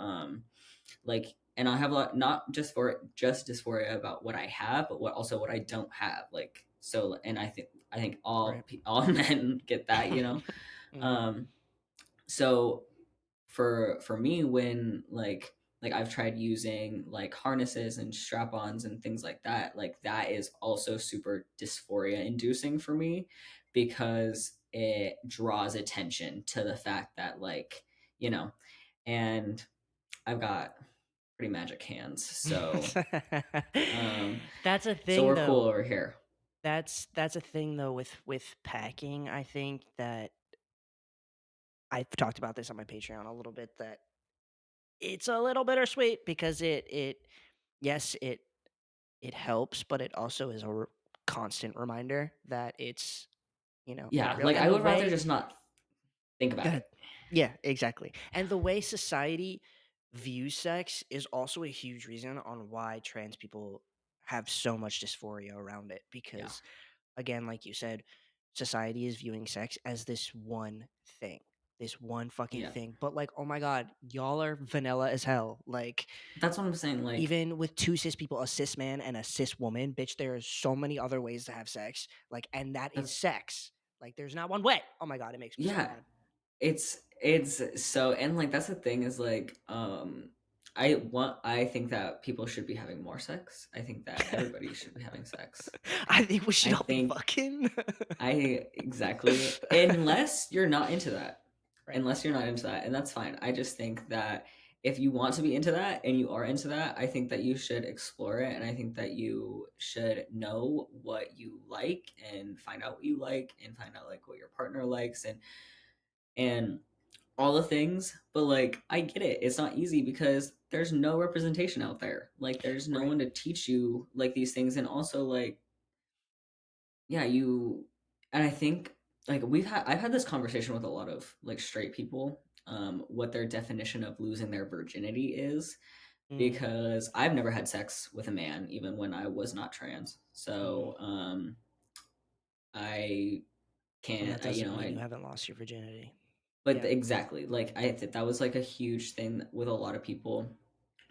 like, and I have a lot, not just for just dysphoria about what I have, but what I don't have. Like so, and I think Right. all men get that, you know. Mhm. Um, so for me, when like like I've tried using like harnesses and strap-ons and things like that. Like that is also super dysphoria inducing for me because it draws attention to the fact that like, you know, and I've got pretty magic hands. Um That's a so thing we're cool though. over here. That's a thing though with packing. I think that I've talked about this on my Patreon a little bit, that it's a little bittersweet because it yes, it helps, but it also is a constant reminder that it's, not Yeah, real. like And I the would rather way just not think Go about ahead. it. Yeah, exactly. And the way society views sex is also a huge reason on why trans people have so much dysphoria around it. Yeah. Because, again, like you said, society is viewing sex as this one thing, this one fucking Yeah. thing. But, like, oh my God, y'all are vanilla as hell. Like, That's what I'm saying. Like even with two cis people, a cis man and a cis woman, bitch, there's so many other ways to have sex. Like, and that is that's sex. Like, there's not one way. Oh my God, it makes me so yeah. mad. It's so, and like that's the thing is like I think that people should be having more sex. I think that everybody should be having sex. I think we I should all be think fucking. I exactly, unless you're not into that. Right, Unless you're not into that, and that's fine. I just think that if you want to be into that and you are into that, I think that you should explore it, and I think that you should know what you like and find out what you like and find out like what your partner likes and all the things. But like I get it. It's not easy because there's no representation out there. Like there's no right. one to teach you like these things, and also like yeah, you and I think like I've had this conversation with a lot of like straight people, what their definition of losing their virginity is, Mm, because I've never had sex with a man even when I was not trans. mm. So I And that can't doesn't mean you I haven't lost your virginity. but Yeah, exactly, like I think that was like a huge thing with a lot of people,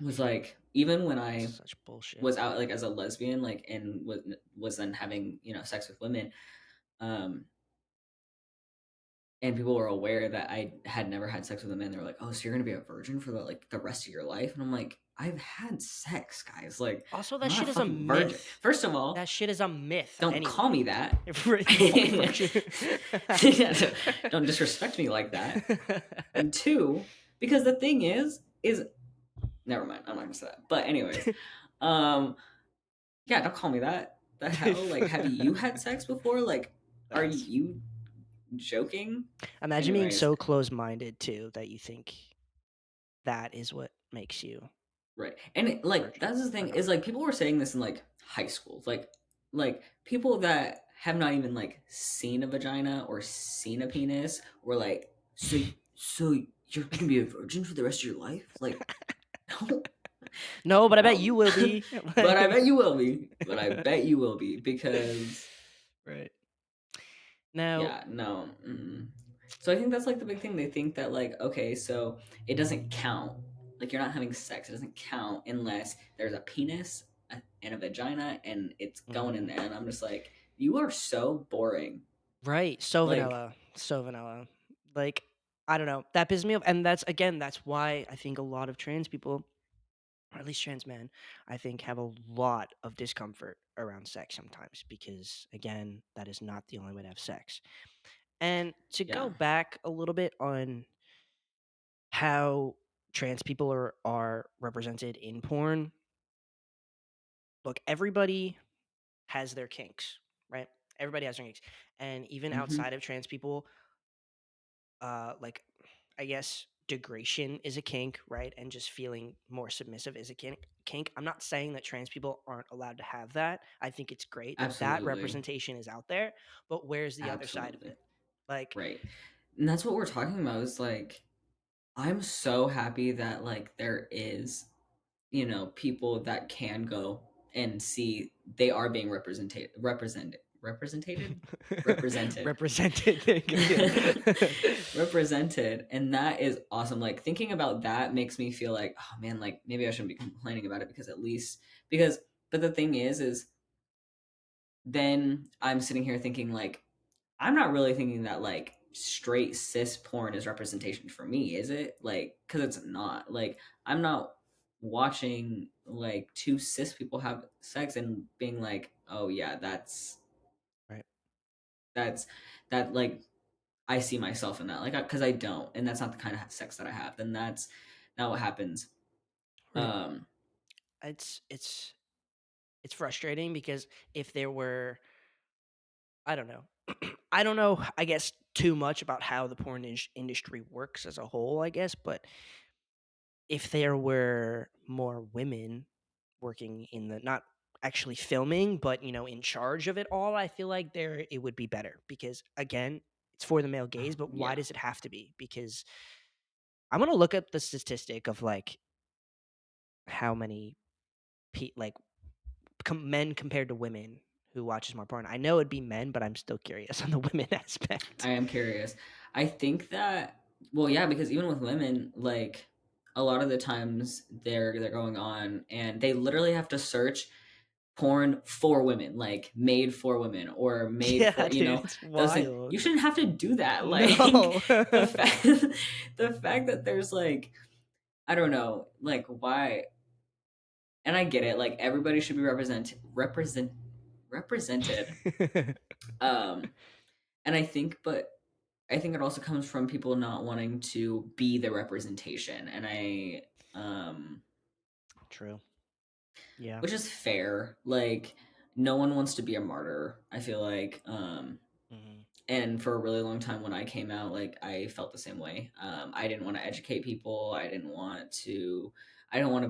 was like even when I such bullshit. was out like as a lesbian, like and was then having sex with women, um and people were aware that I had never had sex with a man. They were like, "Oh, so you're gonna be a virgin for the rest of your life?" And I'm like, "I've had sex, guys. Like, Also, I'm that not a shit is a fucking virgin. myth. First of all, That shit is a myth. don't call Anyway, me that. you fucking virgin. Don't disrespect me like that. And two, because the thing is never mind. I'm not gonna say that. But anyways, um, yeah, don't call me that. The hell? Like, have you had sex before? Like, are That's you joking? Imagine being Anyways, so close-minded too that you think that is what makes you right. And like virgin that's the or thing not. is like people were saying this in like high school. Like people that have not even like seen a vagina or seen a penis were like, so you're gonna be a virgin for the rest of your life? Like, no, No, but I bet you no. will be. But I bet Like- you will be. But I bet you will be because right. Now, yeah, no. So I think that's like the big thing. They think that like, okay, so it doesn't count. Like you're not having sex. It doesn't count unless there's a penis and a vagina and it's going in mhm. there. And I'm just like, you are so boring. Right, so Like, vanilla, so vanilla. Like, I don't know, that pisses me off, and that's why I think a lot of trans people, or at least trans men, I think have a lot of discomfort around sex sometimes because, again, that is not the only way to have sex. And to yeah. go back a little bit on how trans people are represented in porn, look, everybody has their kinks, right? Everybody has their kinks, and even Hmm. outside of trans people, like I guess degradation is a kink, right? And just feeling more submissive is a kink. I'm not saying that trans people aren't allowed to have that. I think it's great that that Absolutely. representation is out there, but where's the other side of Absolutely. it? Like, Right. And that's what we're talking about is like, I'm so happy that like there is people that can go and see they are being represented represented. Thank you. Yeah. represented, and that is awesome. Like thinking about that makes me feel like, oh man, like maybe I shouldn't be complaining about it because at least because but the thing is then I'm sitting here thinking like I'm not really thinking that like straight cis porn is representation for me, is it? Like, because it's not. Like, I'm not. watching like two cis people have sex and being like, oh yeah, Right. that's that like I see myself in that, like, because I don't, and that's not the kind of sex that I have. Then that's not what happens. Right. Um, It's it's it's frustrating because if there were, I don't know. I don't know, I guess, too much about how the porn industry works as a whole, I guess, but if there were more women working in the, not actually filming, but in charge of it all, I feel like there it would be better because again, it's for the male gaze, but why yeah, does it have to be? Because I'm gonna look up the statistic of like how many like men compared to women who watches more porn. I know it'd be men, but I'm still curious on the women aspect. I am curious. I think that, well, yeah, because even with women, like a lot of the times they're going on and they literally have to search porn for women, like made for women or made Yeah, for, dude, it's those things. wild. You shouldn't have to do that. Like No. the fact the fact that there's like, I don't know, like why, and I get it, like everybody should be represented. Um and I think it also comes from people not wanting to be the representation, and um True. Yeah. which is fair. Like no one wants to be a martyr, I feel like. Mhm. And for a really long time when I came out, like I felt the same way. I didn't want to educate people. I didn't want to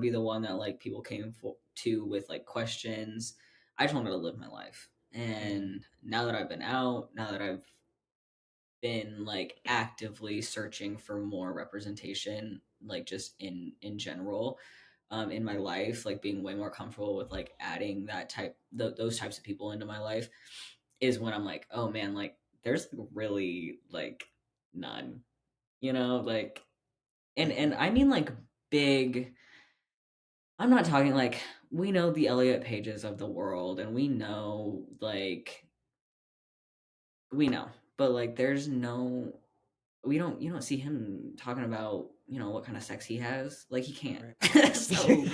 be the one that like people to with like questions. I just wanted to live my life. Mhm. And now that I've been out, now that I've been like actively searching for more representation, like just in general, in my life, like being way more comfortable with like adding those types of people into my life, is when I'm like, oh man, like there's really like none, like, and Mhm. I mean like big. I'm not talking like, we know the Elliot Pages of the world, and we know like, we know, but like there's no, we don't you don't see him talking about, what kind of sex he has, like he can't. Right. So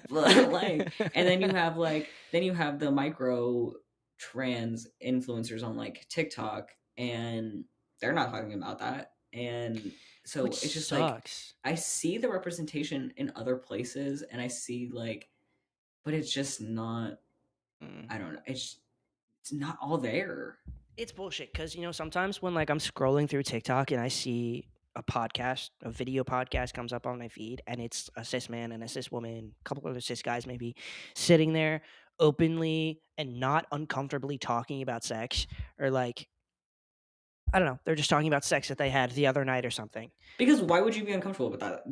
but like, and then you have the micro trans influencers on like TikTok, and they're not talking about that. And Which so it's just like, sucks. I see the representation in other places, and I see like, but it's just not, Mm. I don't know, it's not all there. It's bullshit because sometimes when like I'm scrolling through TikTok and I see a video podcast comes up on my feed, and it's a cis man and a cis woman, a couple other cis guys maybe, sitting there openly and not uncomfortably talking about sex, or like, I don't know, they're just talking about sex that they had the other night or something. Because why would you be uncomfortable with that?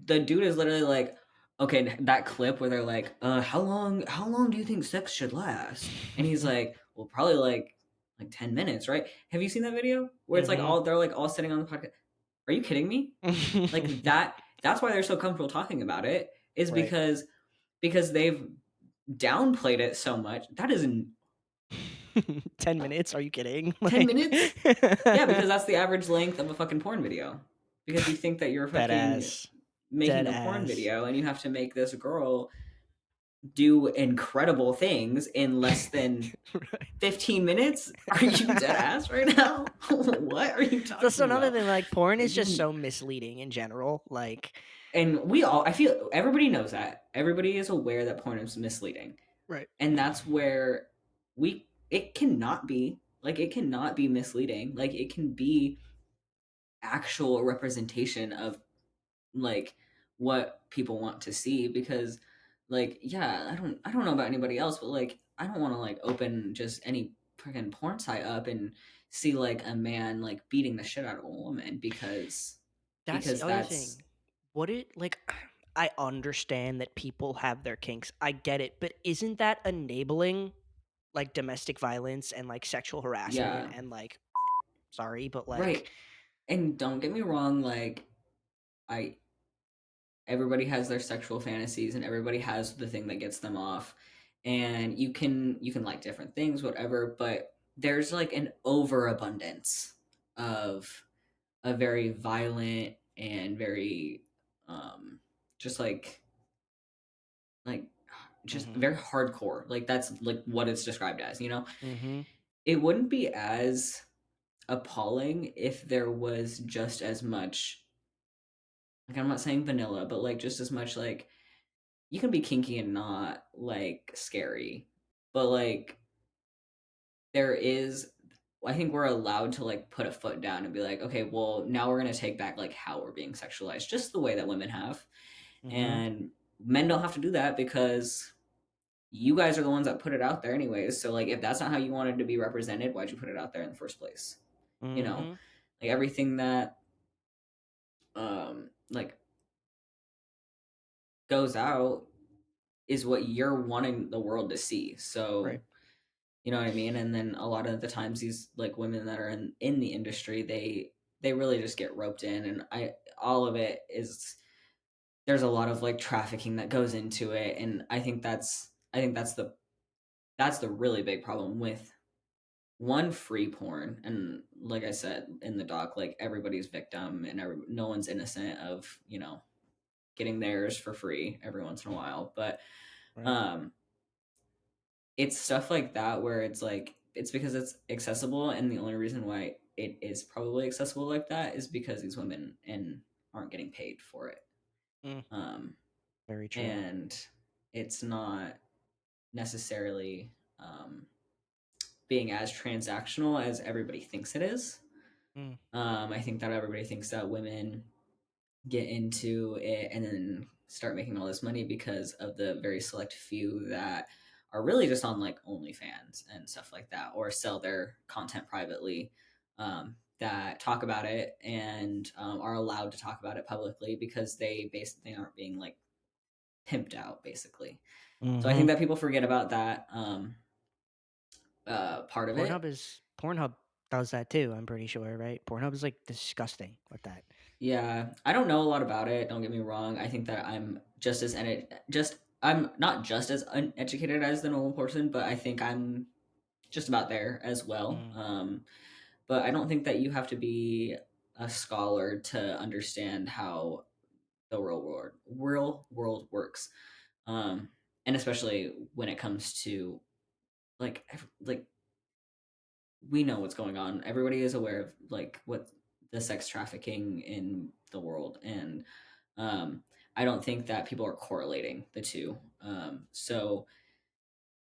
The dude is literally like, okay, that clip where they're like, how long do you think sex should last? And he's like, well, probably like 10 minutes, right? Have you seen that video where it's like Mhm. all they're like all sitting on the podcast? Are you kidding me? Like that. That's why they're so comfortable talking about it, is Right. because they've downplayed it so much. That is 10 minutes? Are you kidding? 10 minutes. Yeah, because that's the average length of a fucking porn video. Because you think that you're Dead fucking ass. making Dead a porn ass. video and you have to make this girl do incredible things in less than Right. 15 minutes. Are you dead ass right now? What are you That's talking another about? thing. Like, porn is It just just, so misleading in general. Like, and I feel everybody knows that. Everybody is aware that porn is misleading. right. And that's where it cannot be. Like, it cannot be misleading. Like, it can be actual representation of like what people want to see. Because like, yeah, I don't know about anybody else, but like I don't want to like open just any freaking porn site up and see like a man like beating the shit out of a woman, That's the other that's, thing. What it like? I understand that people have their kinks. I get it, but isn't that enabling like domestic violence and like sexual harassment yeah, and like, sorry, but like, right. And don't get me wrong, like I everybody has their sexual fantasies and everybody has the thing that gets them off, and you can like different things, whatever, but there's like an overabundance of a very violent and very, just like, like just Mhm. very hardcore. Like that's like what it's described as, you know? Mhm. It wouldn't be as appalling if there was just as much, like I'm not saying vanilla, but like just as much like you can be kinky and not like scary. But like there is, I think we're allowed to like put a foot down and be like, okay, well, now we're going to take back like how we're being sexualized, just the way that women have. Mhm. And men don't have to do that because you guys are the ones that put it out there anyways. So like if that's not how you wanted to be represented, why'd you put it out there in the first place? You know, Mhm. like everything that like goes out is what you're wanting the world to see. Right. So you know what I mean? And then a lot of the times these like women that are in the industry, they really just get roped in, and I all of it is, there's a lot of like trafficking that goes into it, and I think that's the really big problem with one, free porn. And like I said in the doc, like everybody's victim and no one's innocent of, you know, getting theirs for free every once in a while. But Right. um it's stuff like that where it's like it's because it's accessible, and the only reason why it is probably accessible like that is because these women and aren't getting paid for it. Mm. um Very true. and it's not necessarily being as transactional as everybody thinks it is. Mm. I think that everybody thinks that women get into it and then start making all this money because of the very select few that are really just on like OnlyFans and stuff like that, or sell their content privately, that talk about it and are allowed to talk about it publicly because they basically aren't being like pimped out, basically. So I think Mhm. that people forget about that part of it. Pornhub does that too, I'm pretty sure, right? Pornhub is like disgusting with that. Yeah, I don't know a lot about it. Don't get me wrong. I think that I'm not just as uneducated as the normal person, but I think I'm just about there as well. Mm. But I don't think that you have to be a scholar to understand how the real world works. Um, and especially when it comes to like we know what's going on. Everybody is aware of like what the sex trafficking in the world, and um, I don't think that people are correlating the two. So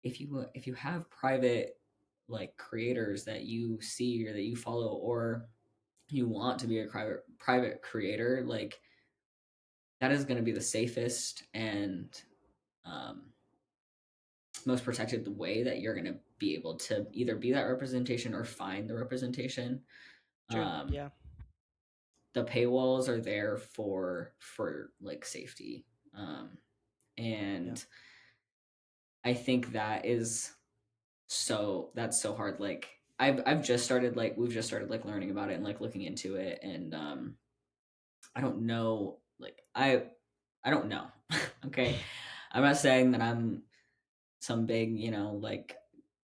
if you have private like creators that you see or that you follow, or you want to be a private creator, like that is going to be the safest and um, most protected way that you're going to be able to either be that representation or find the representation. True. Um, Yeah. the paywalls are there for like safety, Yeah. and I think that's so hard. Like I've just started like we've just started like learning about it and like looking into it, and I don't know, like I don't know. Okay, I'm not saying that I'm some big, you know, like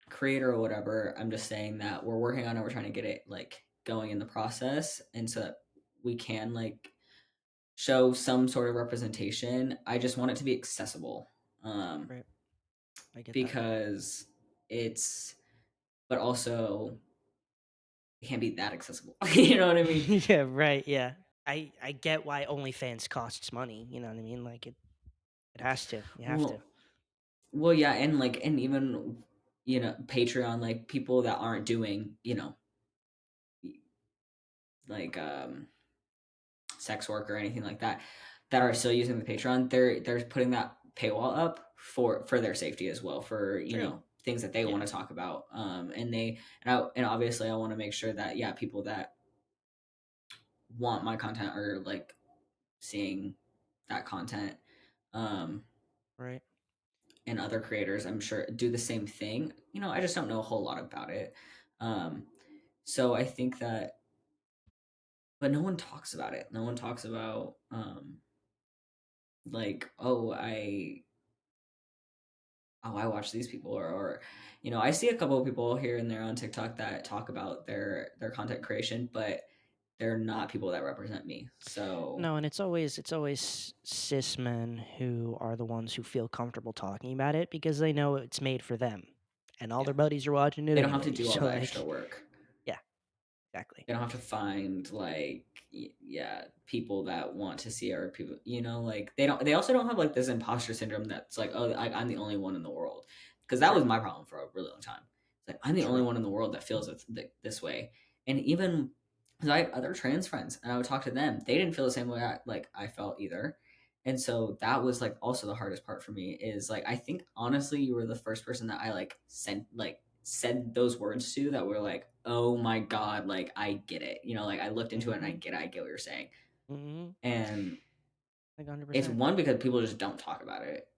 creator or whatever. I'm just saying that we're working on it, we're trying to get it like going in the process, and so that we can like show some sort of representation. I just want it to be accessible, Right. I get that. because it's, but also it can't be that accessible. You know what I mean? Yeah, right. Yeah. I get why OnlyFans costs money, you know what I mean? Like it has to. You have to. Well, well, yeah, and like, and even, you know, Patreon, like people that aren't doing, you know, like sex work or anything like that, that are still using the Patreon, they're putting that paywall up for their safety as well, for, you True. know, things that they Yeah. want to talk about. And obviously I want to make sure that, yeah, people that want my content are like seeing that content. Um, Right. and other creators, I'm sure, do the same thing. You know, I just don't know a whole lot about it. Um, so I think that, but no one talks about it. No one talks about like, oh, I watch these people, or you know, I see a couple of people here and there on TikTok that talk about their content creation, but they're not people that represent me. So No, and it's always cis men who are the ones who feel comfortable talking about it because they know it's made for them, and all yeah, their buddies are watching it they don't have to anyway. do all So the extra like, work. yeah, exactly. They don't have to find like yeah, people that want to see our people, like they also don't have like this imposter syndrome that's like, oh, I'm the only one in the world, because that was True. my problem for a really long time. It's like I'm the only True. one in the world that feels this way. And even because I had other trans friends and I would talk to them, they didn't feel the same way I felt either. And so that was like also the hardest part for me, is like I think honestly you were the first person that I like sent like said those words to, that were like, oh my god, like I get it, like I looked into it and Mhm. I get what you're saying. Mhm. And Like hundred it's percent. one, because people just don't talk about it.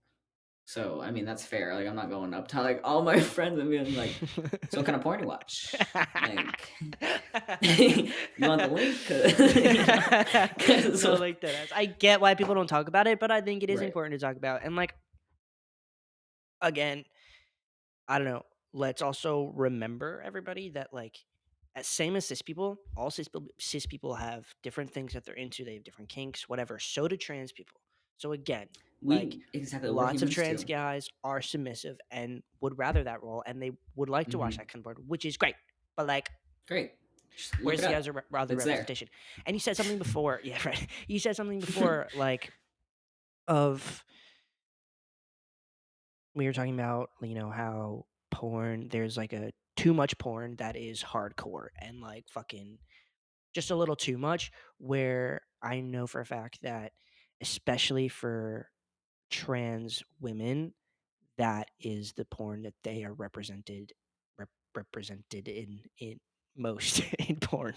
So I mean that's fair. Like I'm not going up to like all my friends and being like, so what kind of porn you watch, like you want the link? 'Cause, No, like that. I get why people don't talk about it, but I think it is right. important to talk about. And like, again, I don't know. Let's also remember, everybody, that like, as same as cis people, all cis people have different things that they're into. They have different kinks, whatever. So do trans people. So again, like, We're lots of humans trans too. guys are submissive and would rather that role, and they would like to watch Hmm. that kind of porn, which is great. But like, Great, just look where's it the up, other it's there. representation? And you said something before, yeah, right. You said something before, like, of we were talking about, how porn, there's like a too much porn that is hardcore and like fucking just a little too much, where I know for a fact that, especially for trans women, that is the porn that they are represented in most in porn,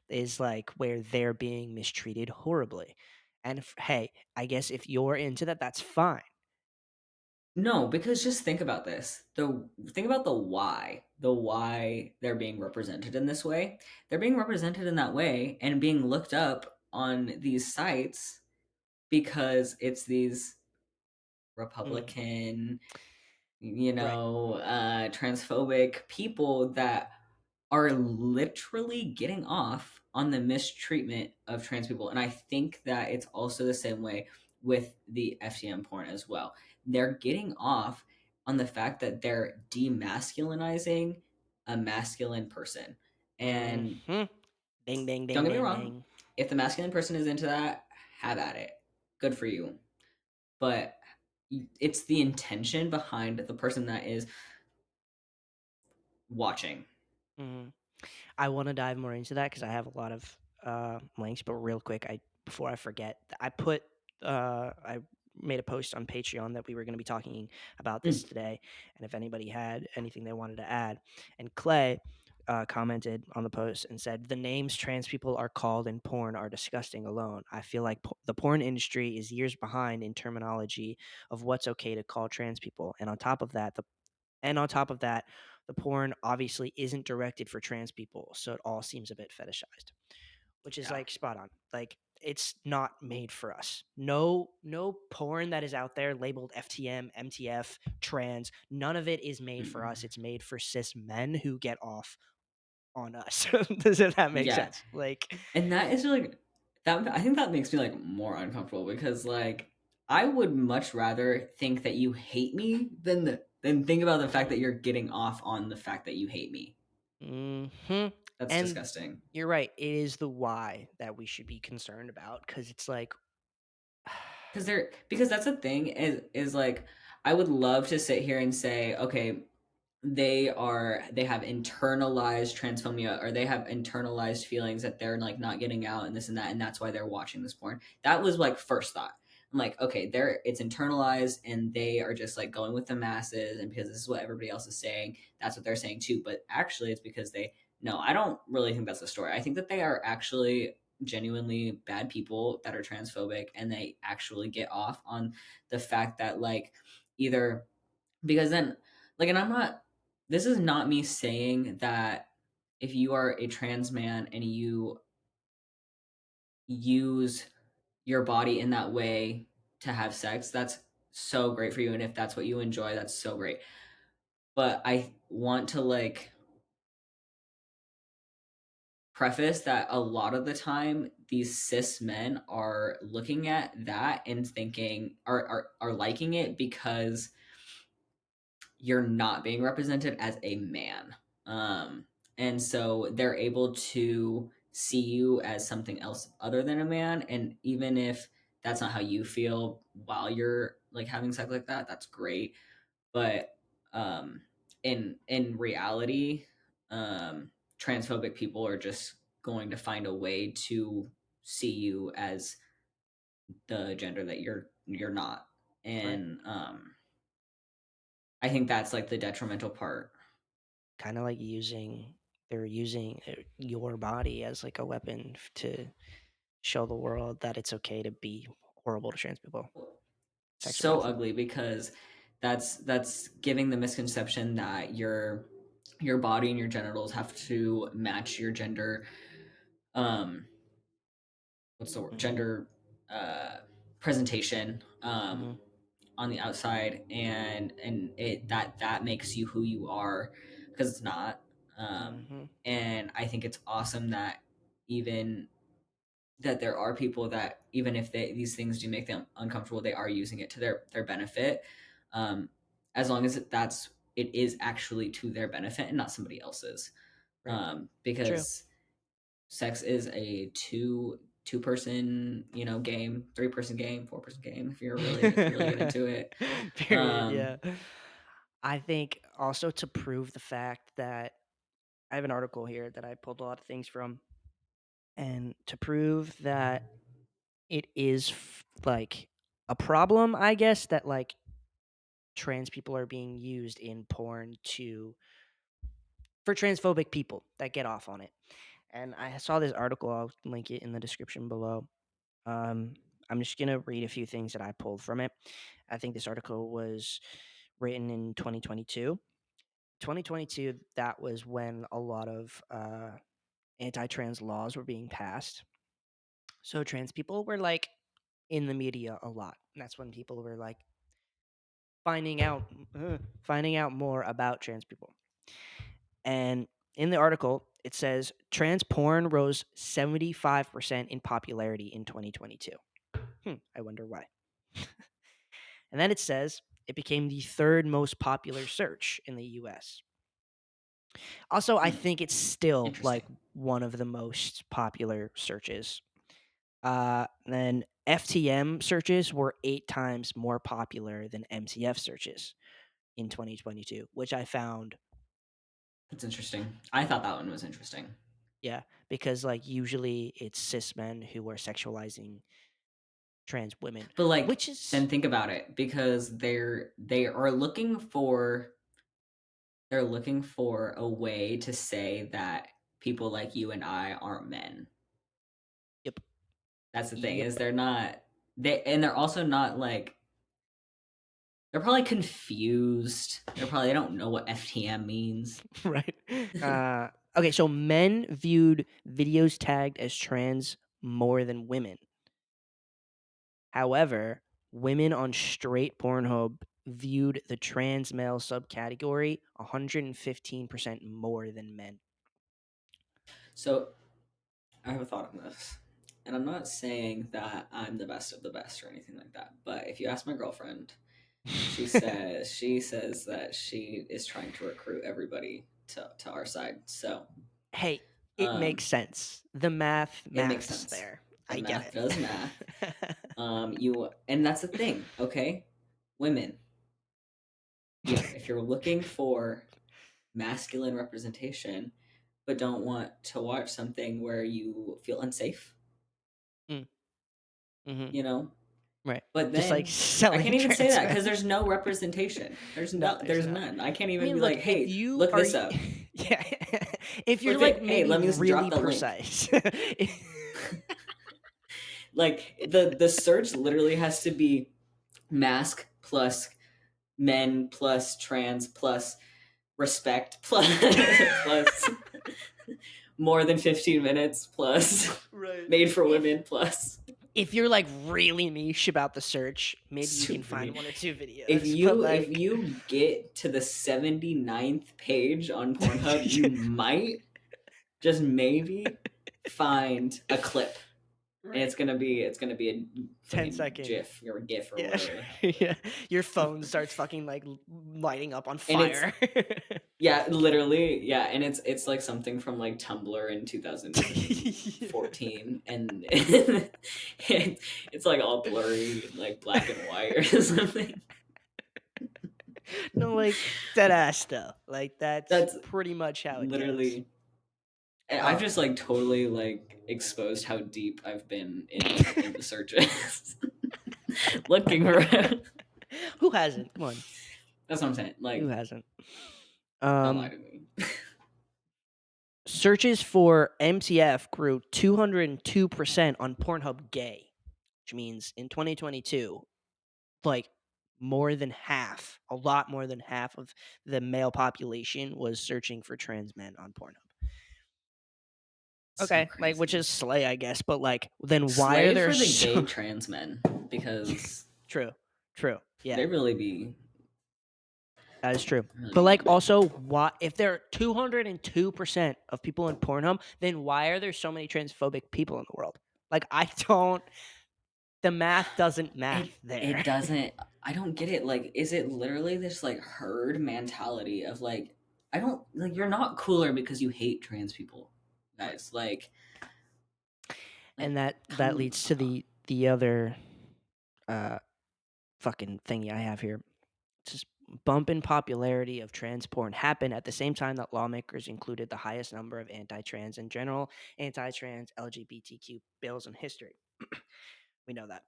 is like where they're being mistreated horribly. And hey, I guess if you're into that, that's fine. No, because just think about this. Think about the why they're being represented in this way. They're being represented in that way and being looked up on these sites because it's these Mm, Republican, right. transphobic people that are literally getting off on the mistreatment of trans people. And I think that it's also the same way with the FTM porn as well. They're getting off on the fact that they're demasculinizing a masculine person. And Hmm. Ding, ding, don't ding, get me ding, wrong, ding. if the masculine person is into that, have at it. Good for you. But it's the intention behind the person that is watching. Hmm. I want to dive more into that because I have a lot of links. But real quick, I before I forget, I made a post on Patreon that we were going to be talking about this Mm, today, and if anybody had anything they wanted to add, and Clay commented on the post and said the names trans people are called in porn are disgusting alone. I feel like the porn industry is years behind in terminology of what's okay to call trans people, and on top of that, the porn obviously isn't directed for trans people, so it all seems a bit fetishized, which is yeah. like spot on. Like, it's not made for us. No porn that is out there labeled FTM, MTF, trans, none of it is made for us. Mm-mm. It's made for cis men who get off on us. Does that make Yeah. sense? Like, And that is like that, I think that makes me like more uncomfortable, because like I would much rather think that you hate me than think about the fact mhm, that you're getting off on the fact that you hate me. mhm. That's And disgusting. you're right. It is the why that we should be concerned about, because it's like, Because that's the thing, is like I would love to sit here and say, okay, they have internalized transphobia, or they have internalized feelings that they're like not getting out and this and that, and that's why they're watching this porn. That was like first thought. I'm like, okay, it's internalized and they are just like going with the masses, and because this is what everybody else is saying, that's what they're saying too. But actually it's because they no, I don't really think that's the story. I think that they are actually genuinely bad people that are transphobic, and they actually get off on the fact that like either because then like, and I'm not, this is not me saying that if you are a trans man and you use your body in that way to have sex, that's so great for you, and if that's what you enjoy, that's so great. But I want to like preface that a lot of the time these cis men are looking at that and thinking are liking it because you're not being represented as a man. Um, and so they're able to see you as something else other than a man. And even if that's not how you feel while you're like having sex like that, that's great. But um, in reality, transphobic people are just going to find a way to see you as the gender that you're not. Right. And I think that's like the detrimental part. Kind of like they're using your body as like a weapon to show the world that it's okay to be horrible to trans people, So sexualize them. ugly because that's giving the misconception that your body and your genitals have to match your gender. Um, what's the word? Hmm. Gender presentation Hmm. on the outside, and it that makes you who you are because it's not. Hmm. And I think it's awesome that even that there are people that even if these things do make them uncomfortable, they are using it to their benefit, um, as long as it is actually to their benefit and not somebody else's, Right. True. because sex is a two person game, 3 person game, 4 person game if you really get into it. Period. um Yeah. I think also to prove the fact that I have an article here that I pulled a lot of things from, and to prove that it is like a problem, I guess, that like trans people are being used in porn to for transphobic people that get off on it. And I saw this article. I'll link it in the description below. Um, I'm just gonna read a few things that I pulled from it. I think this article was written in 2022. 2022, that was when a lot of anti-trans laws were being passed. So trans people were like in the media a lot. And that's when people were like finding out finding out more about trans people. And in the article, it says trans porn rose 75% in popularity in 2022. I wonder why. And then it says it became the third most popular search in the US. Also, I think it's still like Interesting. one of the most popular searches. Then FTM searches were 8 times more popular than MCF searches in 2022, which I found, That's interesting. I thought that one was interesting. yeah, because like usually it's cis men who are sexualizing trans women, But like, which is then think about it, because they are they're looking for a way to say that people like you and I aren't men. yep, That's the thing, is yep, they're also not like, they're probably confused. They don't know what FTM means. right. Okay, so men viewed videos tagged as trans more than women. However, women on straight Pornhub viewed the trans male subcategory 115% more than men. So I have a thought on this. And I'm not saying that I'm the best of the best or anything like that. But if you ask my girlfriend, she says that she is trying to recruit everybody to our side. So Hey, it um makes sense. The math it makes maths sense. there. The I get math does math. it. You and that's the thing, okay? Women, if you're looking for masculine representation but don't want to watch something where you feel unsafe, Mm, mhm, you know, right. but Just like then I selling can't even say trans that men. because there's no representation. No, there's There's not. none. I can't I even mean, be look, like, if hey, you look are, this up. yeah, if you're Look like at hey, maybe let me just drop really the link. precise, Like the search literally has to be mask plus men plus trans plus respect plus plus more than 15 minutes plus right? made for If women plus if you're like really niche about the search, maybe you can super find neat. one or two If videos. But you if like, you get to the 79th page on Pornhub, you might, just maybe, find a clip, and Right. it's gonna be a 10 fucking second. GIF or a GIF or Yeah. whatever. Yeah. Your phone starts fucking like lighting up on And it's fire. yeah, literally, yeah, and it's like something from like Tumblr in Yeah. 2014, and it's like all blurry, like black and white or something. No, like dead ass though. Like that's That's pretty much how it goes. literally. And I've Oh. just like totally like exposed how deep I've been in the searches, looking around. Who hasn't? Come on. That's what I'm saying. Who Like, hasn't? don't lie Um to me. Searches for MTF grew 202% on Pornhub gay, which means in 2022, like more than half, a lot more than half of the male population was searching for trans men on Pornhub. So Okay, like which crazy. is slay, I guess, but like then why are Slave there for the so gay trans men because true, true, yeah, they that is true. really But be like getting it. also, why if there are 202% of people in Pornhub, then why are there so many transphobic people in the world? Like I don't, the math doesn't math It there. doesn't. I don't get it. Like, is it literally this like herd mentality of like, I don't like you're not cooler because you hate trans people, Right. guys. Like, And that come leads to on. the other uh fucking thingy I have here. Just bump in popularity of trans porn happened at the same time that lawmakers included the highest number of anti-trans and general anti-trans LGBTQ bills in history. We know that.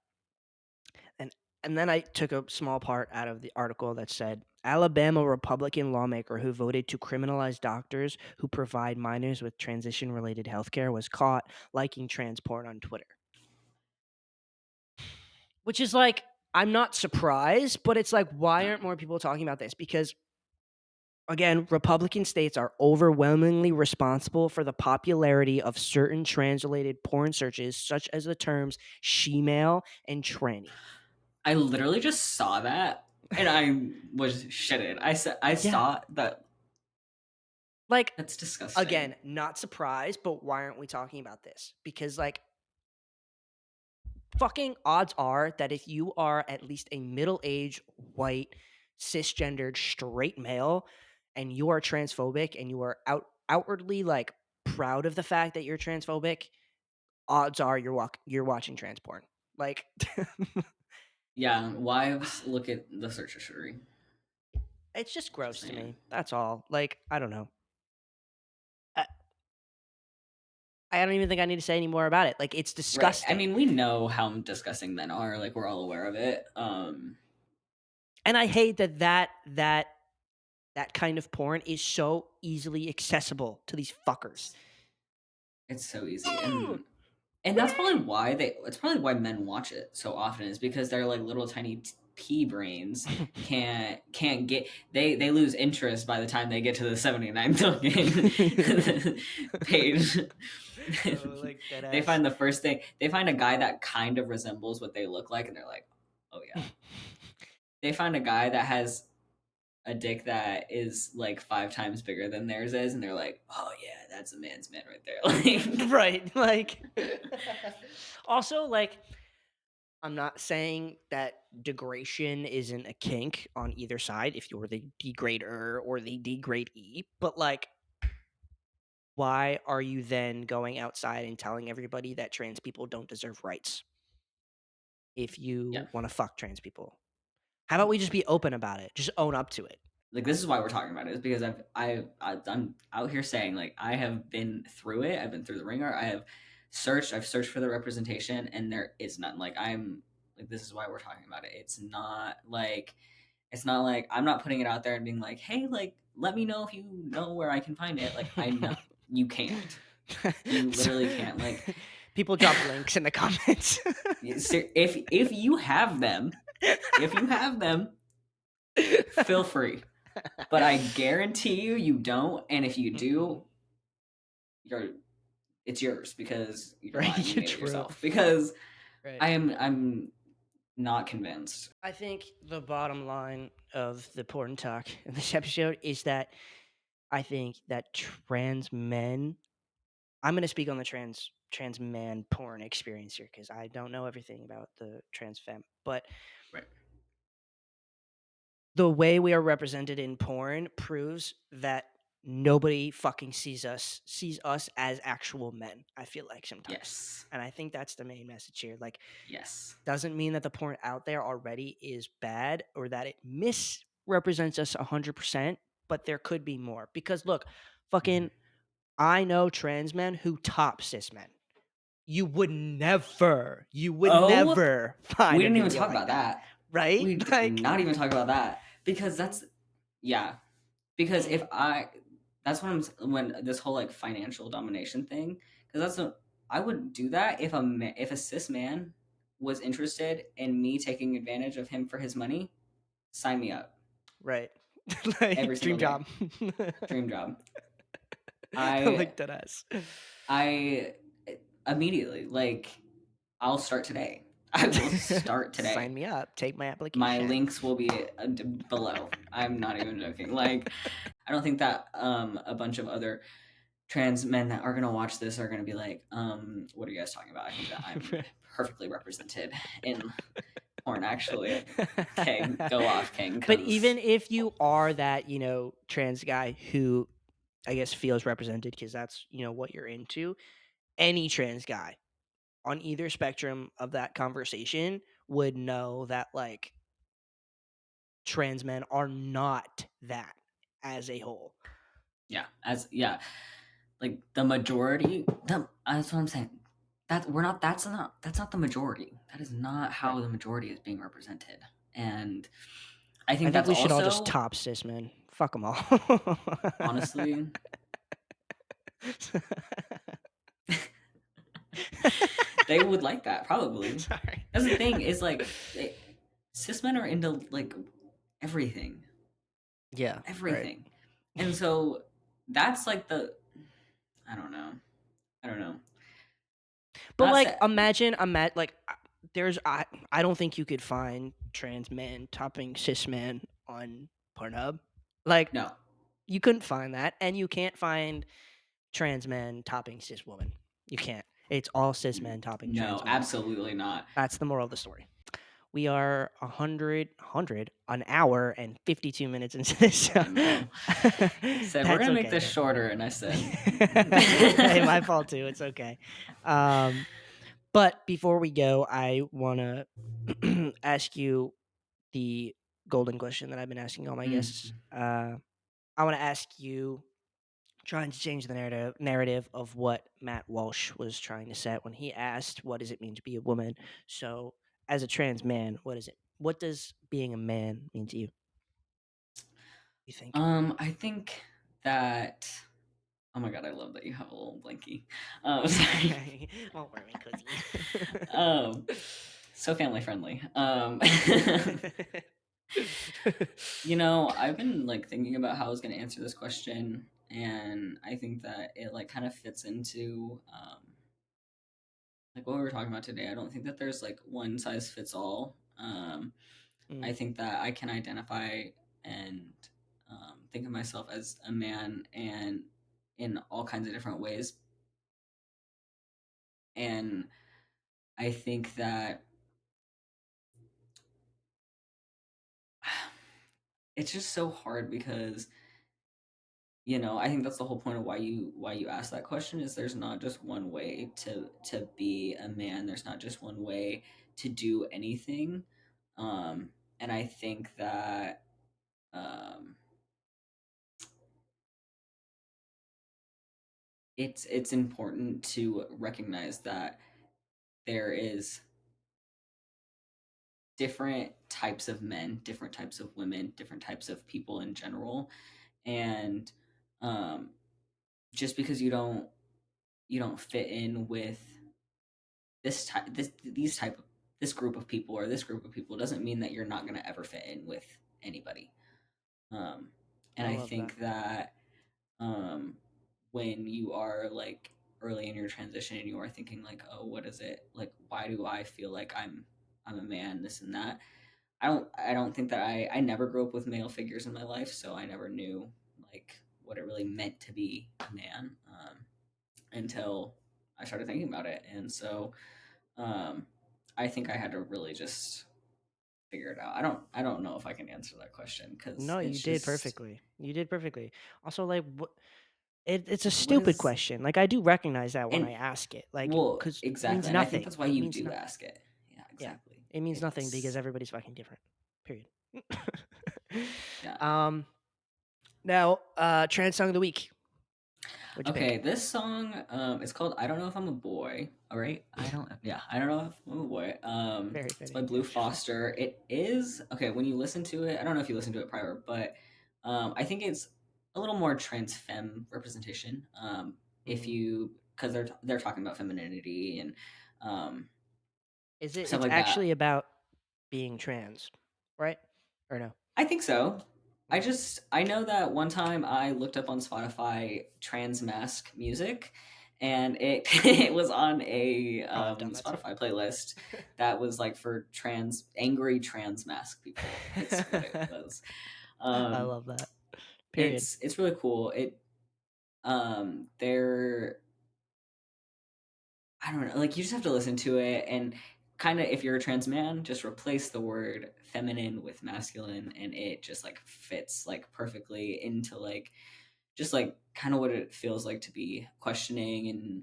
And and then I took a small part out of the article that said Alabama Republican lawmaker who voted to criminalize doctors who provide minors with transition related healthcare was caught liking trans porn on Twitter. Which is like I'm not surprised, but it's like why No, aren't more people talking about this? Because again, Republican states are overwhelmingly responsible for the popularity of certain trans-related porn searches, such as the terms she-male and tranny. I literally just saw that and I was shitted. I Yeah. saw that. Like, That's disgusting. again, not surprised, but why aren't we talking about this? Because, like, fucking odds are that if you are at least a middle-aged, white, cisgendered, straight male, and you are transphobic and you are outwardly, like, proud of the fact that you're transphobic, odds are you're watching trans porn. Like, Yeah, wives look at the search history. it's just Just gross to saying. me. That's all. Like, I don't know. I, I don't even think I need to say any more about it. Like, it's Right. I disgusting. mean, we know how disgusting men are. Like, we're all aware of it. And I hate that kind of porn is so easily accessible to these fuckers. It's it's so easy, Ooh, and that's probably why they. It's probably why men watch it so often is because they're like little tiny pea brains can't get they lose interest by the time they get to the 79 fucking page. oh, like dead They ass. find the first thing they find a guy that kind of resembles what they look like, and they're like, oh yeah. They find a guy that has a dick that is like 5 times bigger than theirs is, and they're like, "Oh yeah, that's a man's man right there." Like, Right. Like, also, like, I'm not saying that degradation isn't a kink on either side if you're the degrader or the degradee, but like, why are you then going outside and telling everybody that trans people don't deserve rights if yeah, you want to fuck trans people? How about we just be open about it? Just own up to it. like this is why we're talking about it is because I'm out here saying like I have been through it. I've been through the ringer. I've searched for the representation, and there is none. Like I'm like this is why we're talking about it. It's not like I'm not putting it out there and being like, hey, like let me know if you know where I can find it. Like I know you can't. You So- literally can't. Like People drop links in the comments. if you have them, if you have them, feel free. But I guarantee you don't. And if you Mm-mm. do, you're it's yours because you're Right, lying. You you're made it true. yourself. Because Right. I'm not convinced. I think the bottom line of the porn talk in this episode is that I think that trans men I'm gonna speak on the trans man porn experience here because I don't know everything about the trans femme, but Right. the way we are represented in porn proves that nobody fucking sees us as actual men. I feel like sometimes, Yes. and I think that's the main message here. Like, Yes. doesn't mean that the porn out there already is bad or that it misrepresents us 100%, but there could be more. Because look, Mhm. fucking, I know trans men who top cis men. You would Oh, never we find a didn't even video talk like about that, that. right? We did Like, not even talk about that because yeah. Because mm, that's when when this whole like financial domination thing, because I would do that if a cis man was interested in me taking advantage of him for his money, sign me up right. every Like, single dream day. job. Dream job. Like I that ass. I immediately like I'll start today. I will start Sign today. me up. Take my My application. links will be below. I'm not even joking. Like, I don't think that a bunch of other trans men that are gonna watch this are gonna be like, what are you guys talking about? I think that I'm perfectly represented in porn. Actually, okay, go off, King, But because even if you are that, trans guy who I guess feels represented because that's, what you're into, any trans guy on either spectrum of that conversation would know that like trans men are not that as a whole. yeah, like the majority. That's what I'm saying. That's not the majority. That is not Right. how the majority is being represented, and I I think think that's we should all just also top cis men. Fuck them all. honestly they would like that probably. Sorry. That's the thing is like cis men are into like everything, Yeah, right. everything, and so that's like the I don't know, I don't know. But Not like sa- imagine like there's I don't think you could find trans men topping cis men on Pornhub. Like no, you couldn't find that and you can't find trans men topping cis women. You can't. It's all cis men topping no, trans men. absolutely not. That's the moral of the story. We are an hour and 52 minutes into this. So I know. He said we're that's gonna make okay this though. shorter, and I said, Hey, my fault too. It's okay. Um, but before we go, I want to ask you the golden question that I've been asking all my guests. mm, I want to ask you, trying to change the narrative of what Matt Walsh was trying to set when he asked, "What does it mean to be a woman?" So, as a trans man, what is it? What does being a man mean to you? You think? I think that. Oh my god, I love that you have a little blankie. Sorry. Won't worry, cozy. um, so family friendly. I've been like thinking about how I was going to answer this question, and I think that it like kind of fits into like what we were talking about today. I don't think that there's like one size fits all. I Mm, think that I can identify and think of myself as a man and in all kinds of different ways, and I think that it's just so hard because I think that's the whole point of why you ask that question is there's not just one way to be a man. There's not just one way to do anything. And I think that um, it's important to recognize that there is different types of men, different types of women, different types of people in general, and um, just because you don't fit in with this group of people or this group of people doesn't mean that you're not going to ever fit in with anybody. Um, and I I love that. think that um, when you are like early in your transition and you are thinking like, oh, what is it like? Why do I feel like I'm a man? This and that. I don't think that I never grew up with male figures in my life, so I never knew like what it really meant to be a man. until I started thinking about it. And so um, I think I had to really just figure it out. I don't know if I can answer that question because No, you it's did just perfectly. You did perfectly. Also, like, it's a what stupid is question. Like, I do recognize that when and I ask it. Like, well, because it means exactly. And I think nothing. that's why It you means do nothing. ask it. Yeah, Yeah, exactly. it means nothing because It's everybody's fucking different. Period. yeah. um. Now, trans song of the week. What'd you pick? Okay, this song it's called I Don't Know If I'm a Boy. All right. I don't know if I'm a boy. Very It's by fitting. Blue Foster. It is okay when you listen to it. I don't know if you listened to it prior, but I think it's a little more trans femme representation. If Mhm. you because they're talking about femininity and um Is it? stuff It's like that. actually about being trans, right? Or no? I think so. Mm. I know that one time I looked up on Spotify trans mask music, and it it was on a Oh, I've done that too. Spotify playlist that was like for angry trans mask people. It's what it was. I Um, love that. Period. it's really cool. They're I don't know, like you just have to listen to it and kind of if you're a trans man, just replace the word feminine with masculine and it just like fits like perfectly into like just like kind of what it feels like to be questioning and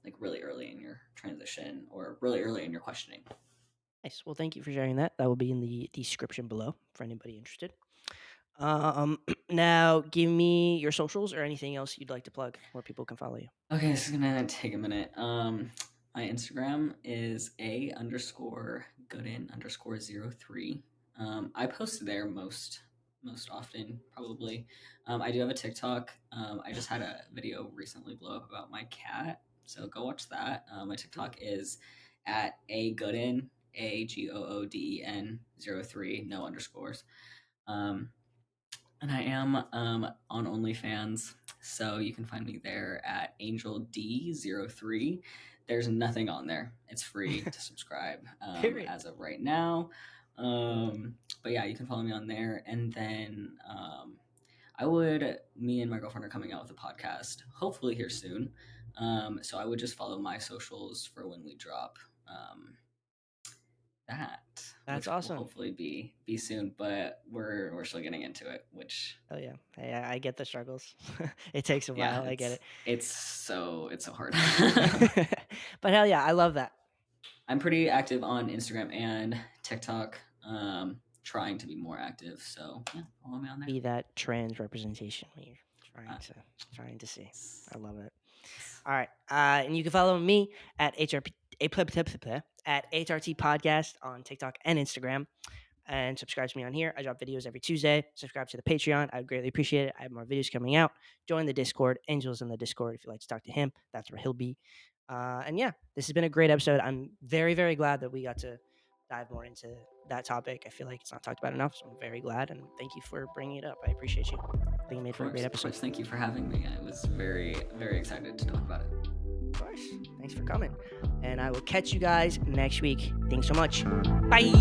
like really early in your transition or really early in your questioning. Nice. Well, thank you for sharing that. That will be in the description below for anybody interested. Now give me your socials or anything else you'd like to plug where people can follow you. Okay, this is gonna take a minute. My Instagram is a_gooden_03. I post there most often, probably. I do have a TikTok. I just had a video recently blow up about my cat, so go watch that. My TikTok is at AGOODEN 03, no underscores. Um, and I am on OnlyFans, so you can find me there at AngelD03. There's nothing on there. It's free to subscribe Period. as of right now. I love it. But yeah, you can follow me on there. And then me and my girlfriend are coming out with a podcast, hopefully here soon. So I would just follow my socials for when we drop. That, That's which will awesome. hopefully be soon, but we're still getting into it, which Oh yeah. Hey, I get the struggles. It takes a yeah, while. I get it's so hard. it. But hell yeah, I love that. I'm pretty active on Instagram and TikTok, trying to be more active. So yeah, follow me on there. Be that trans representation we're trying Uh, to trying to see. yes, I love it. yes. All right. And you can follow me at at HRT Podcast on TikTok and Instagram. And subscribe to me on here. I drop videos every Tuesday. Subscribe to the Patreon. I would greatly appreciate it. I have more videos coming out. Join the Discord. Angel's in the Discord if you'd like to talk to him. That's where he'll be. And yeah, this has been a great episode. I'm very, very glad that we got to dive more into that topic. I feel like it's not talked about enough. So I'm very glad. And thank you for bringing it up. I appreciate you. I think you made for a great Of episode. course. Thank you for having me. I was very, very excited to talk about it. Of course. Thanks for coming. And I will catch you guys next week. Thanks so much. Bye.